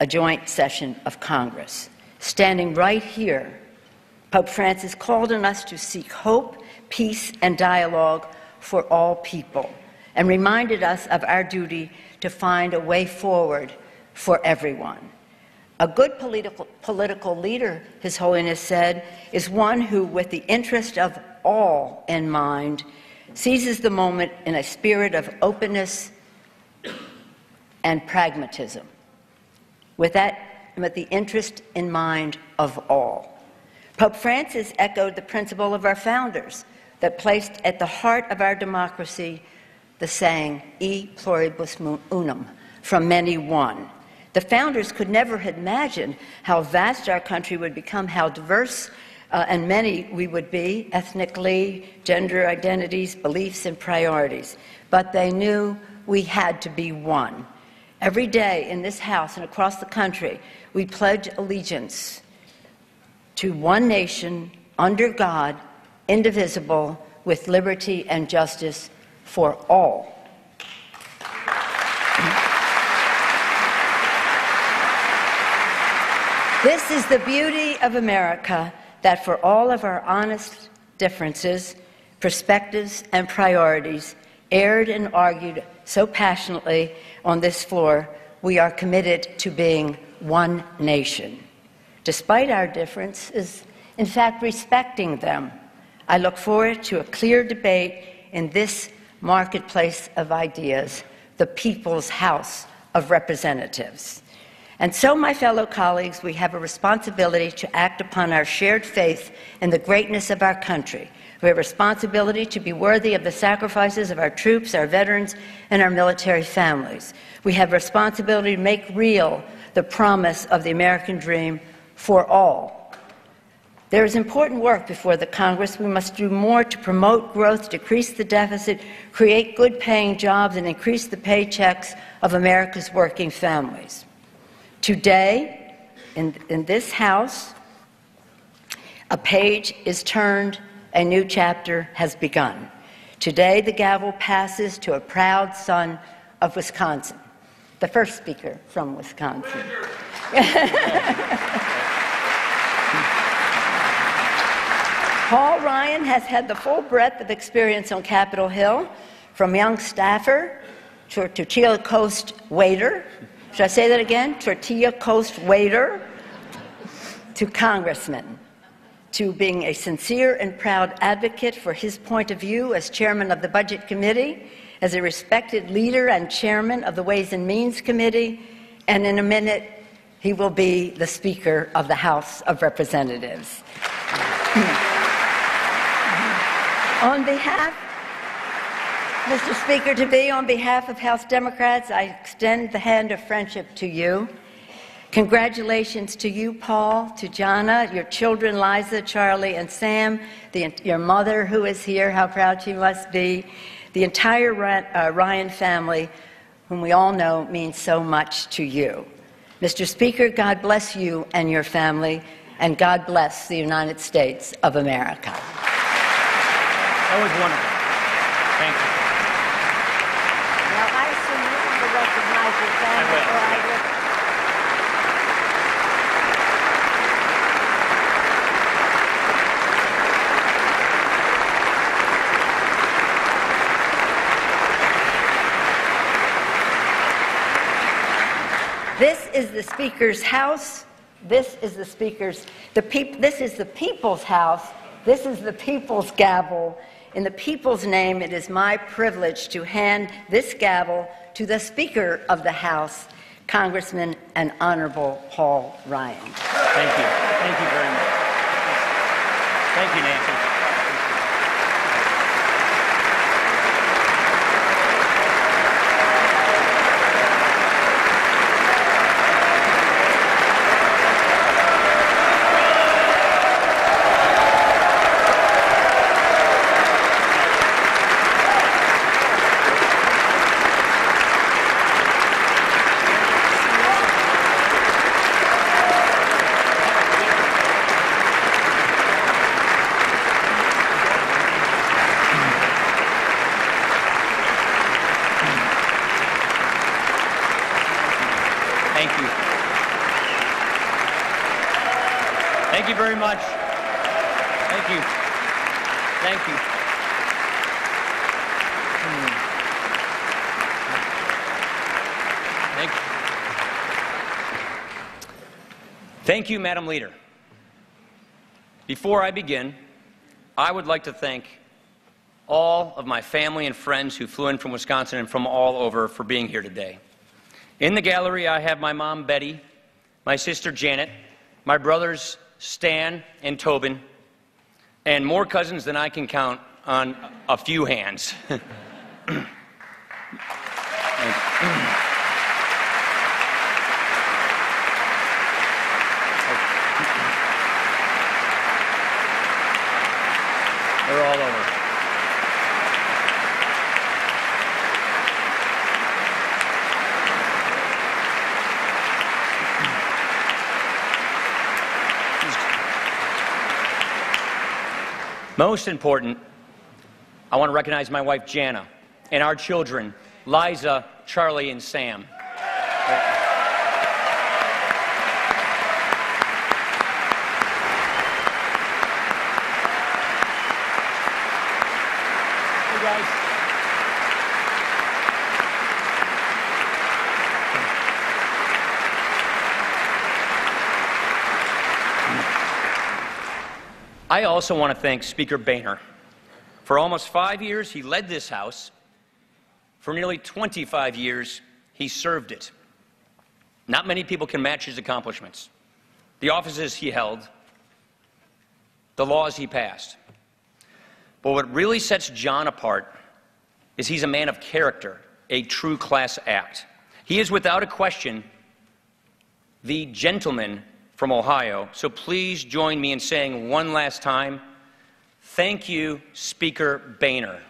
a joint session of Congress. Standing right here, Pope Francis called on us to seek hope, peace, and dialogue for all people, and reminded us of our duty to find a way forward for everyone. A good political leader, His Holiness said, is one who, with the interest of all in mind, seizes the moment in a spirit of openness and pragmatism, with the interest in mind of all. Pope Francis echoed the principle of our founders that placed at the heart of our democracy the saying, e pluribus unum, from many one. The founders could never have imagined how vast our country would become, how diverse and many we would be, ethnically, gender identities, beliefs, and priorities. But they knew we had to be one. Every day in this House and across the country, we pledge allegiance to one nation, under God, indivisible, with liberty and justice for all. This is the beauty of America, that for all of our honest differences, perspectives, and priorities, aired and argued so passionately on this floor, we are committed to being one nation. Despite our differences, in fact, respecting them, I look forward to a clear debate in this marketplace of ideas, the People's House of Representatives. And so, my fellow colleagues, we have a responsibility to act upon our shared faith in the greatness of our country. We have a responsibility to be worthy of the sacrifices of our troops, our veterans, and our military families. We have a responsibility to make real the promise of the American dream for all. There is important work before the Congress. We must do more to promote growth, decrease the deficit, create good-paying jobs, and increase the paychecks of America's working families. Today, in this House, a page is turned, a new chapter has begun. Today, the gavel passes to a proud son of Wisconsin, the first speaker from Wisconsin. Paul Ryan has had the full breadth of experience on Capitol Hill, from young staffer to Tortilla Coast waiter. Should I say that again? Tortilla Coast waiter to congressman, to being a sincere and proud advocate for his point of view as chairman of the Budget Committee, as a respected leader and chairman of the Ways and Means Committee, and in a minute, he will be the Speaker of the House of Representatives. On behalf, Mr. Speaker-to-be, on behalf of House Democrats, I extend the hand of friendship to you. Congratulations to you, Paul, to Jana, your children, Liza, Charlie, and Sam, your mother who is here, how proud she must be, the entire Ryan family, whom we all know means so much to you. Mr. Speaker, God bless you and your family, and God bless the United States of America. That was wonderful. Thank you. Now, I assume you want to recognize your family. I will. This is the Speaker's house. This is the Speaker's. This is the People's house. This is the People's gavel. In the people's name, it is my privilege to hand this gavel to the Speaker of the House, Congressman and Honorable Paul Ryan. Thank you. Thank you very much. Thank you, Nancy. Thank you very much. Thank you. Thank you. Thank you. Thank you, Madam Leader. Before I begin, I would like to thank all of my family and friends who flew in from Wisconsin and from all over for being here today. In the gallery, I have my mom, Betty, my sister, Janet, my brothers, Stan and Tobin, and more cousins than I can count on a few hands. They're all over. Most important, I want to recognize my wife, Jana, and our children, Liza, Charlie, and Sam. Hey, guys. I also want to thank Speaker Boehner. For almost 5 years, he led this House. For nearly 25 years, he served it. Not many people can match his accomplishments, the offices he held, the laws he passed. But what really sets John apart is he's a man of character, a true class act. He is, without a question, the gentleman from Ohio. So please join me in saying one last time, thank you, Speaker Boehner.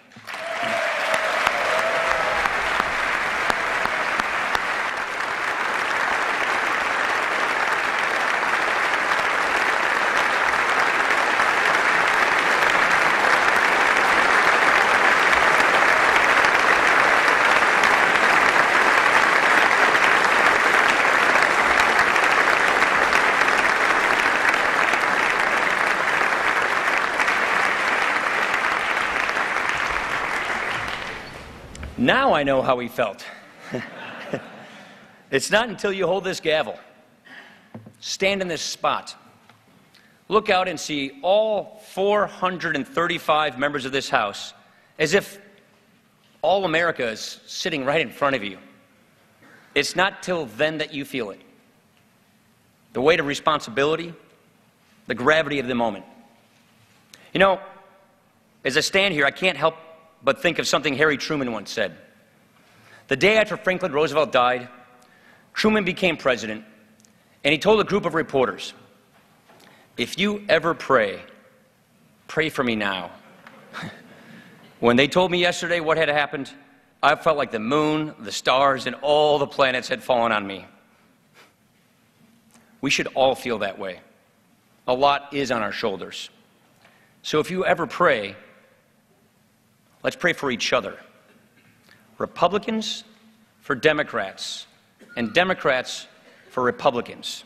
Now I know how he felt. It's not until you hold this gavel, stand in this spot, look out and see all 435 members of this House as if all America is sitting right in front of you. It's not till then that you feel it. The weight of responsibility, the gravity of the moment. You know, as I stand here, I can't help but think of something Harry Truman once said. The day after Franklin Roosevelt died, Truman became president, and he told a group of reporters, "If you ever pray, pray for me now." When they told me yesterday what had happened, I felt like the moon, the stars, and all the planets had fallen on me. We should all feel that way. A lot is on our shoulders. So if you ever pray, let's pray for each other. Republicans for Democrats, and Democrats for Republicans.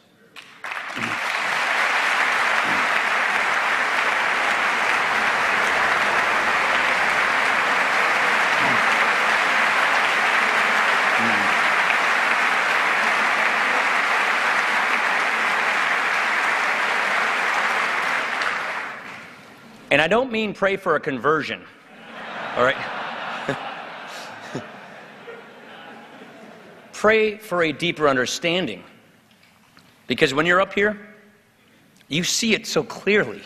And I don't mean pray for a conversion, all right? Pray for a deeper understanding. Because when you're up here, you see it so clearly.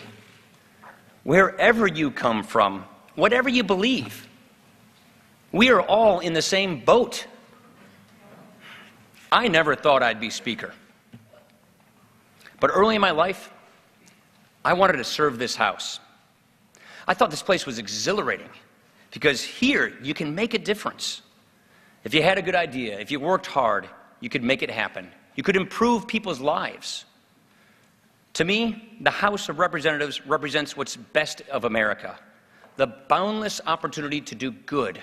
Wherever you come from, whatever you believe, we are all in the same boat. I never thought I'd be Speaker. But early in my life, I wanted to serve this House. I thought this place was exhilarating because here you can make a difference. If you had a good idea, if you worked hard, you could make it happen. You could improve people's lives. To me, the House of Representatives represents what's best of America, the boundless opportunity to do good.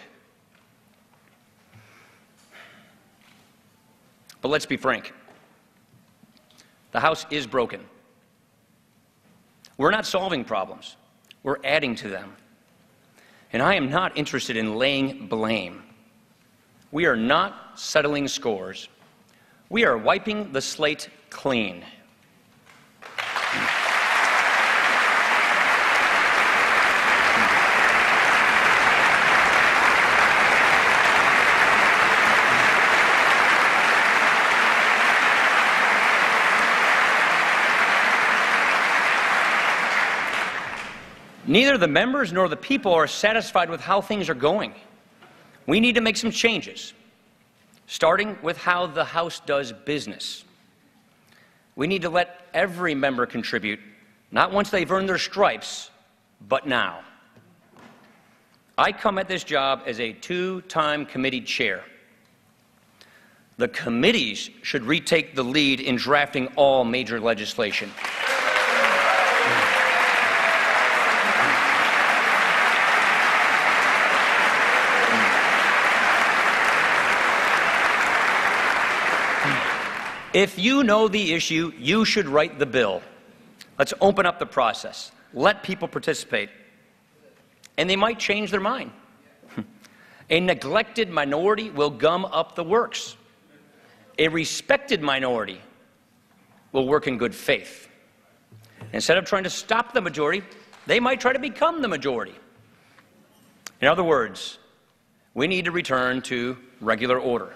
But let's be frank. The House is broken. We're not solving problems. We're adding to them. And I am not interested in laying blame. We are not settling scores. We are wiping the slate clean. Neither the members nor the people are satisfied with how things are going. We need to make some changes, starting with how the House does business. We need to let every member contribute, not once they've earned their stripes, but now. I come at this job as a two-time committee chair. The committees should retake the lead in drafting all major legislation. If you know the issue, you should write the bill. Let's open up the process. Let people participate. And they might change their mind. A neglected minority will gum up the works. A respected minority will work in good faith. Instead of trying to stop the majority, they might try to become the majority. In other words, we need to return to regular order.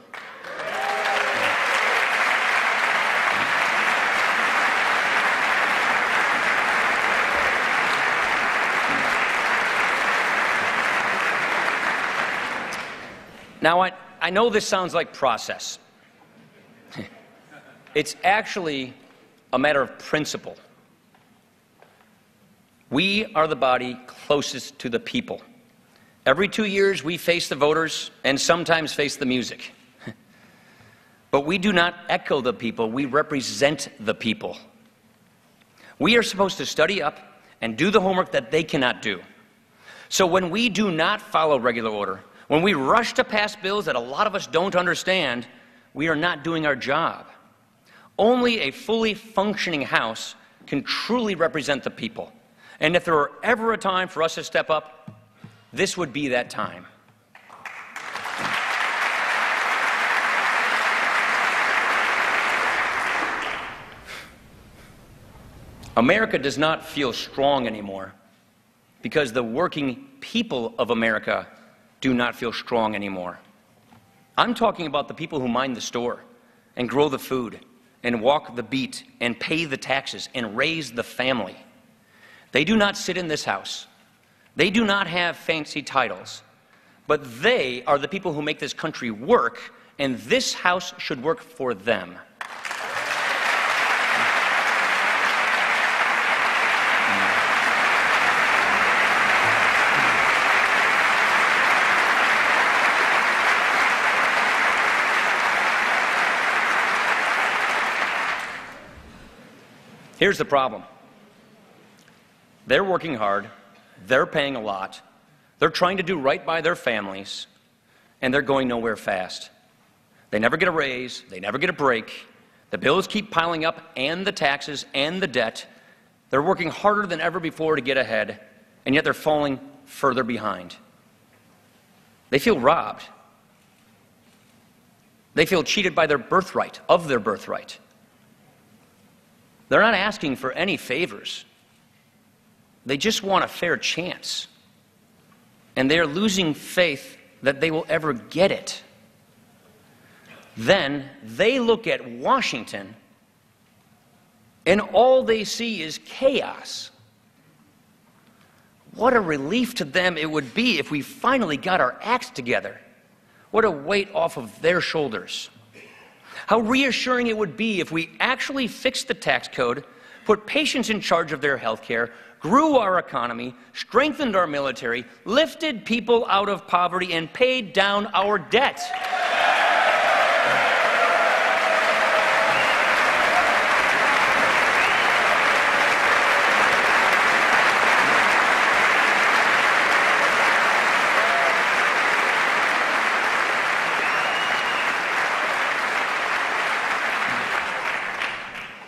Now, I know this sounds like process. It's actually a matter of principle. We are the body closest to the people. Every 2 years, we face the voters and sometimes face the music. But we do not echo the people, we represent the people. We are supposed to study up and do the homework that they cannot do. So when we do not follow regular order, when we rush to pass bills that a lot of us don't understand, we are not doing our job. Only a fully functioning House can truly represent the people. And if there were ever a time for us to step up, this would be that time. America does not feel strong anymore because the working people of America do not feel strong anymore. I'm talking about the people who mind the store and grow the food and walk the beat and pay the taxes and raise the family. They do not sit in this House. They do not have fancy titles. But they are the people who make this country work, and this House should work for them. Here's the problem. They're working hard, they're paying a lot, they're trying to do right by their families, and they're going nowhere fast. They never get a raise, they never get a break, the bills keep piling up, and the taxes and the debt. They're working harder than ever before to get ahead, and yet they're falling further behind. They feel robbed. They feel cheated by their birthright, of their birthright. They're not asking for any favors. They just want a fair chance. And they're losing faith that they will ever get it. Then they look at Washington and all they see is chaos. What a relief to them it would be if we finally got our acts together. What a weight off of their shoulders. How reassuring it would be if we actually fixed the tax code, put patients in charge of their health care, grew our economy, strengthened our military, lifted people out of poverty, and paid down our debt.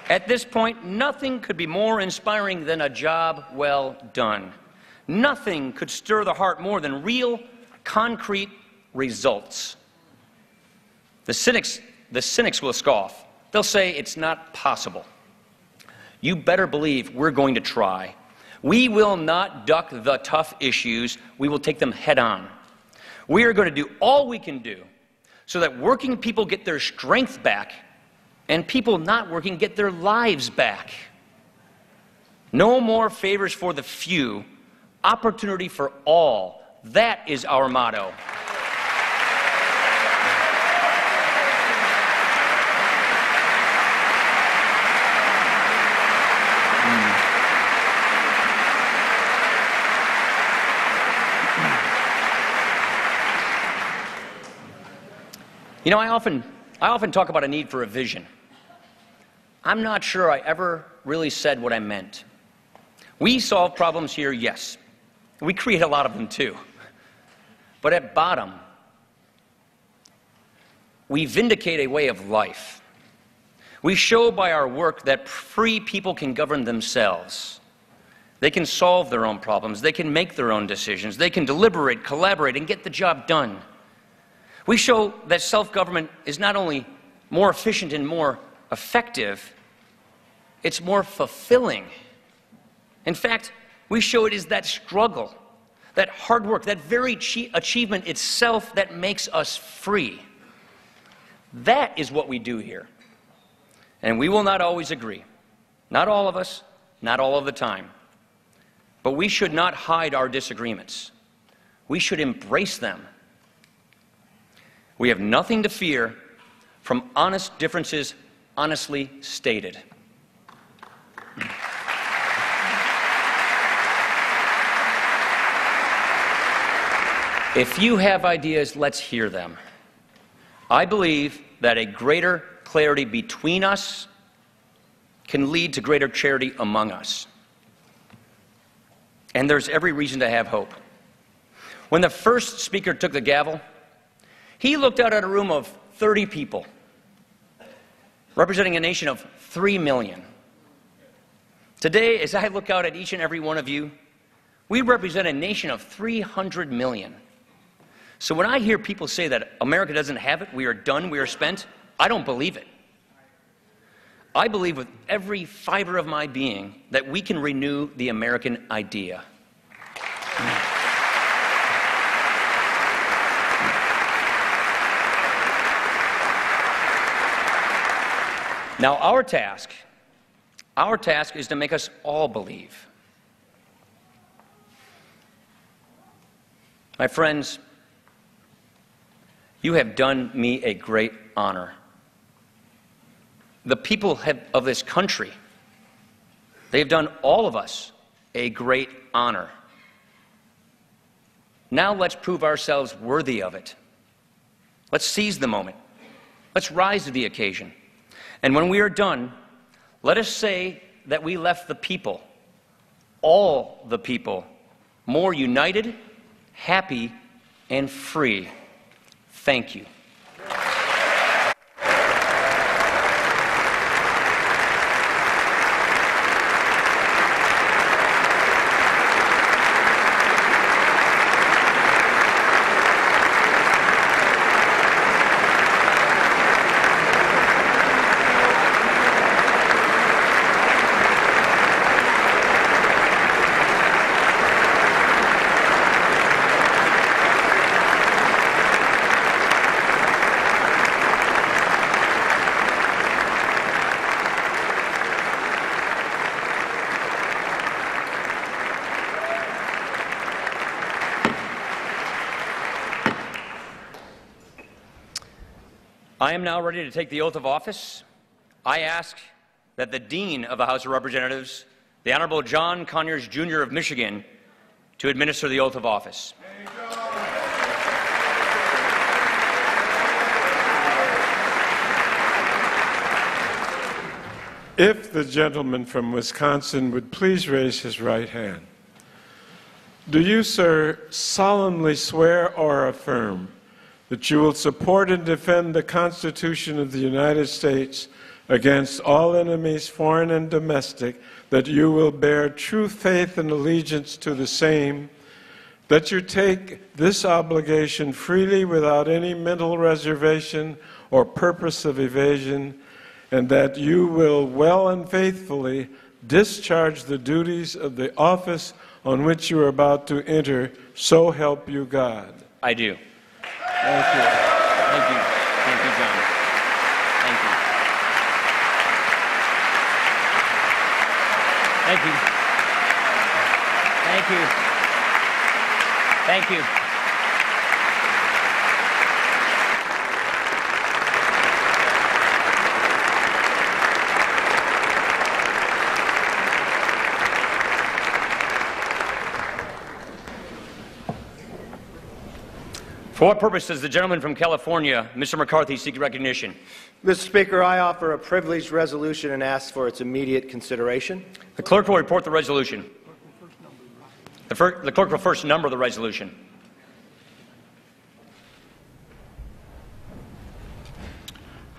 At this point, nothing could be more inspiring than a job well done. Nothing could stir the heart more than real, concrete results. The cynics will scoff. They'll say it's not possible. You better believe we're going to try. We will not duck the tough issues. We will take them head on. We are going to do all we can do so that working people get their strength back and people not working get their lives back. No more favors for the few, opportunity for all. That is our motto. You know, I often talk about a need for a vision. I'm not sure I ever really said what I meant. We solve problems here, yes. We create a lot of them too. But at bottom, we vindicate a way of life. We show by our work that free people can govern themselves. They can solve their own problems. They can make their own decisions. They can deliberate, collaborate, and get the job done. We show that self-government is not only more efficient and more effective, it's more fulfilling. In fact, we show it is that struggle, that hard work, that very achievement itself that makes us free. That is what we do here. And we will not always agree. Not all of us, not all of the time. But we should not hide our disagreements. We should embrace them. We have nothing to fear from honest differences honestly stated. If you have ideas, let's hear them. I believe that a greater clarity between us can lead to greater charity among us. And there's every reason to have hope. When the first speaker took the gavel, he looked out at a room of 30 people, representing a nation of 3 million. Today, as I look out at each and every one of you, we represent a nation of 300 million. So when I hear people say that America doesn't have it, we are done, we are spent, I don't believe it. I believe with every fiber of my being that we can renew the American idea. Now, our task is to make us all believe. My friends, you have done me a great honor. The people of this country, they have done all of us a great honor. Now let's prove ourselves worthy of it. Let's seize the moment. Let's rise to the occasion. And when we are done, let us say that we left the people, all the people, more united, happy, and free. Thank you. I am now ready to take the oath of office. I ask that the Dean of the House of Representatives, the Honorable John Conyers, Jr. of Michigan, to administer the oath of office. If the gentleman from Wisconsin would please raise his right hand. Do you, sir, solemnly swear or affirm that you will support and defend the Constitution of the United States against all enemies, foreign and domestic, that you will bear true faith and allegiance to the same, that you take this obligation freely without any mental reservation or purpose of evasion, and that you will well and faithfully discharge the duties of the office on which you are about to enter, so help you God? I do. Thank you. Thank you. Thank you, John. Thank you. Thank you. Thank you. Thank you. For what purpose does the gentleman from California, Mr. McCarthy, seek recognition? Mr. Speaker, I offer a privileged resolution and ask for its immediate consideration. The clerk will report the resolution. The clerk will first number the resolution.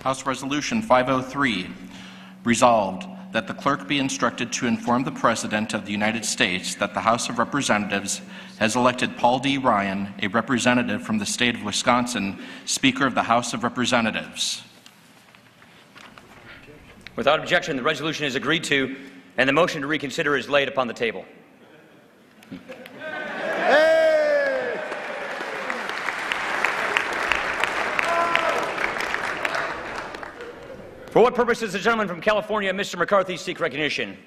House Resolution 503, Resolved, that the clerk be instructed to inform the President of the United States that the House of Representatives has elected Paul D. Ryan, a representative from the state of Wisconsin, Speaker of the House of Representatives. Without objection, the resolution is agreed to, and the motion to reconsider is laid upon the table. For what purpose does the gentleman from California, Mr. McCarthy, seek recognition?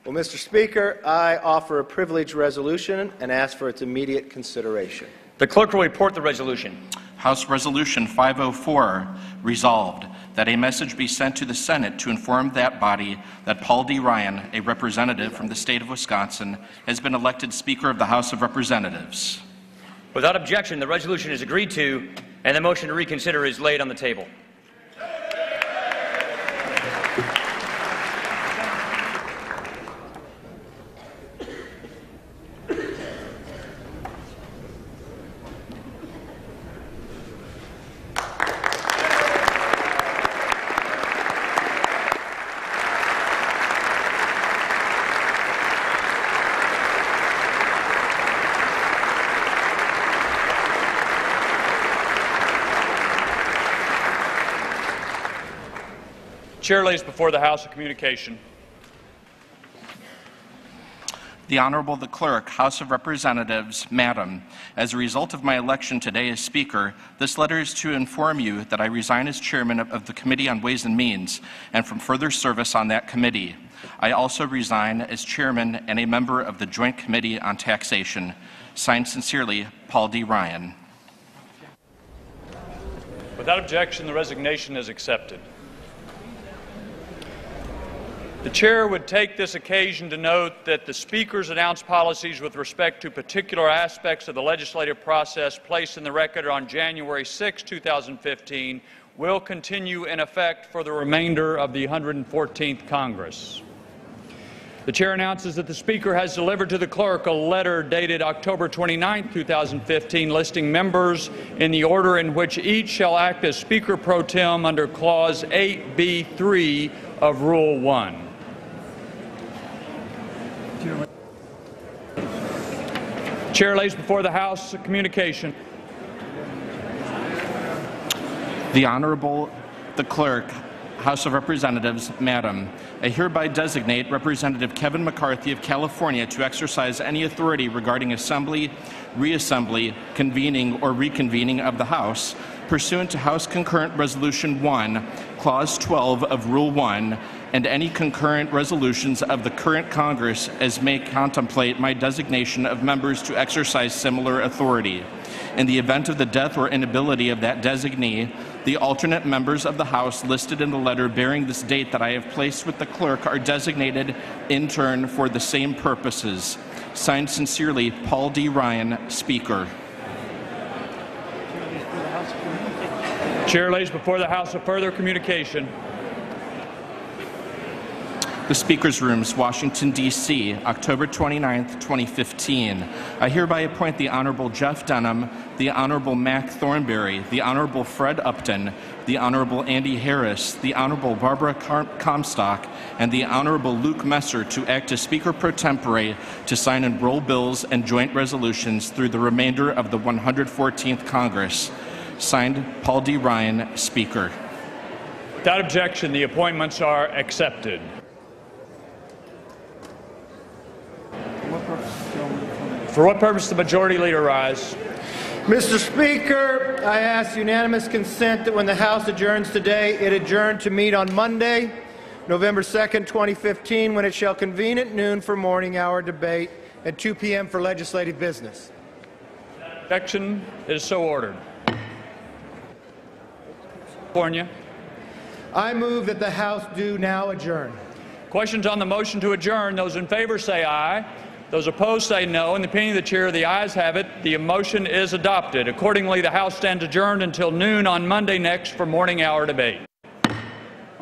Well, Mr. Speaker, I offer a privileged resolution and ask for its immediate consideration. The clerk will report the resolution. House Resolution 504, resolved that a message be sent to the Senate to inform that body that Paul D. Ryan, a representative from the state of Wisconsin, has been elected Speaker of the House of Representatives. Without objection, the resolution is agreed to, and the motion to reconsider is laid on the table. Chair lays before the House a communication. The Honorable the Clerk, House of Representatives, Madam, as a result of my election today as Speaker, this letter is to inform you that I resign as Chairman of the Committee on Ways and Means and from further service on that committee. I also resign as Chairman and a member of the Joint Committee on Taxation. Signed sincerely, Paul D. Ryan. Without objection, the resignation is accepted. The Chair would take this occasion to note that the Speaker's announced policies with respect to particular aspects of the legislative process placed in the record on January 6, 2015 will continue in effect for the remainder of the 114th Congress. The Chair announces that the Speaker has delivered to the Clerk a letter dated October 29, 2015 listing members in the order in which each shall act as Speaker pro tem under Clause 8B3 of Rule 1. Chair lays before the House a communication. The Honorable the Clerk, House of Representatives, Madam, I hereby designate Representative Kevin McCarthy of California to exercise any authority regarding assembly, reassembly, convening, or reconvening of the House pursuant to House Concurrent Resolution 1, Clause 12 of Rule 1, and any concurrent resolutions of the current Congress as may contemplate my designation of members to exercise similar authority. In the event of the death or inability of that designee, the alternate members of the House listed in the letter bearing this date that I have placed with the Clerk are designated in turn for the same purposes. Signed sincerely, Paul D. Ryan, Speaker. Chair lays before the House a further communication. The Speaker's Rooms, Washington, D.C., October 29, 2015. I hereby appoint the Honorable Jeff Denham, the Honorable Mac Thornberry, the Honorable Fred Upton, the Honorable Andy Harris, the Honorable Barbara Comstock, and the Honorable Luke Messer to act as Speaker pro tempore to sign and roll bills and joint resolutions through the remainder of the 114th Congress. Signed, Paul D. Ryan, Speaker. Without objection, the appointments are accepted. For what purpose the Majority Leader rise? Mr. Speaker, I ask unanimous consent that when the House adjourns today, it adjourn to meet on Monday, November 2nd, 2015, when it shall convene at noon for morning hour debate and 2 p.m. for legislative business. Objection is so ordered. California. I move that the House do now adjourn. Questions on the motion to adjourn? Those in favor say aye. Those opposed say no. In the opinion of the Chair, the ayes have it. The motion is adopted. Accordingly, the House stands adjourned until noon on Monday next for morning hour debate.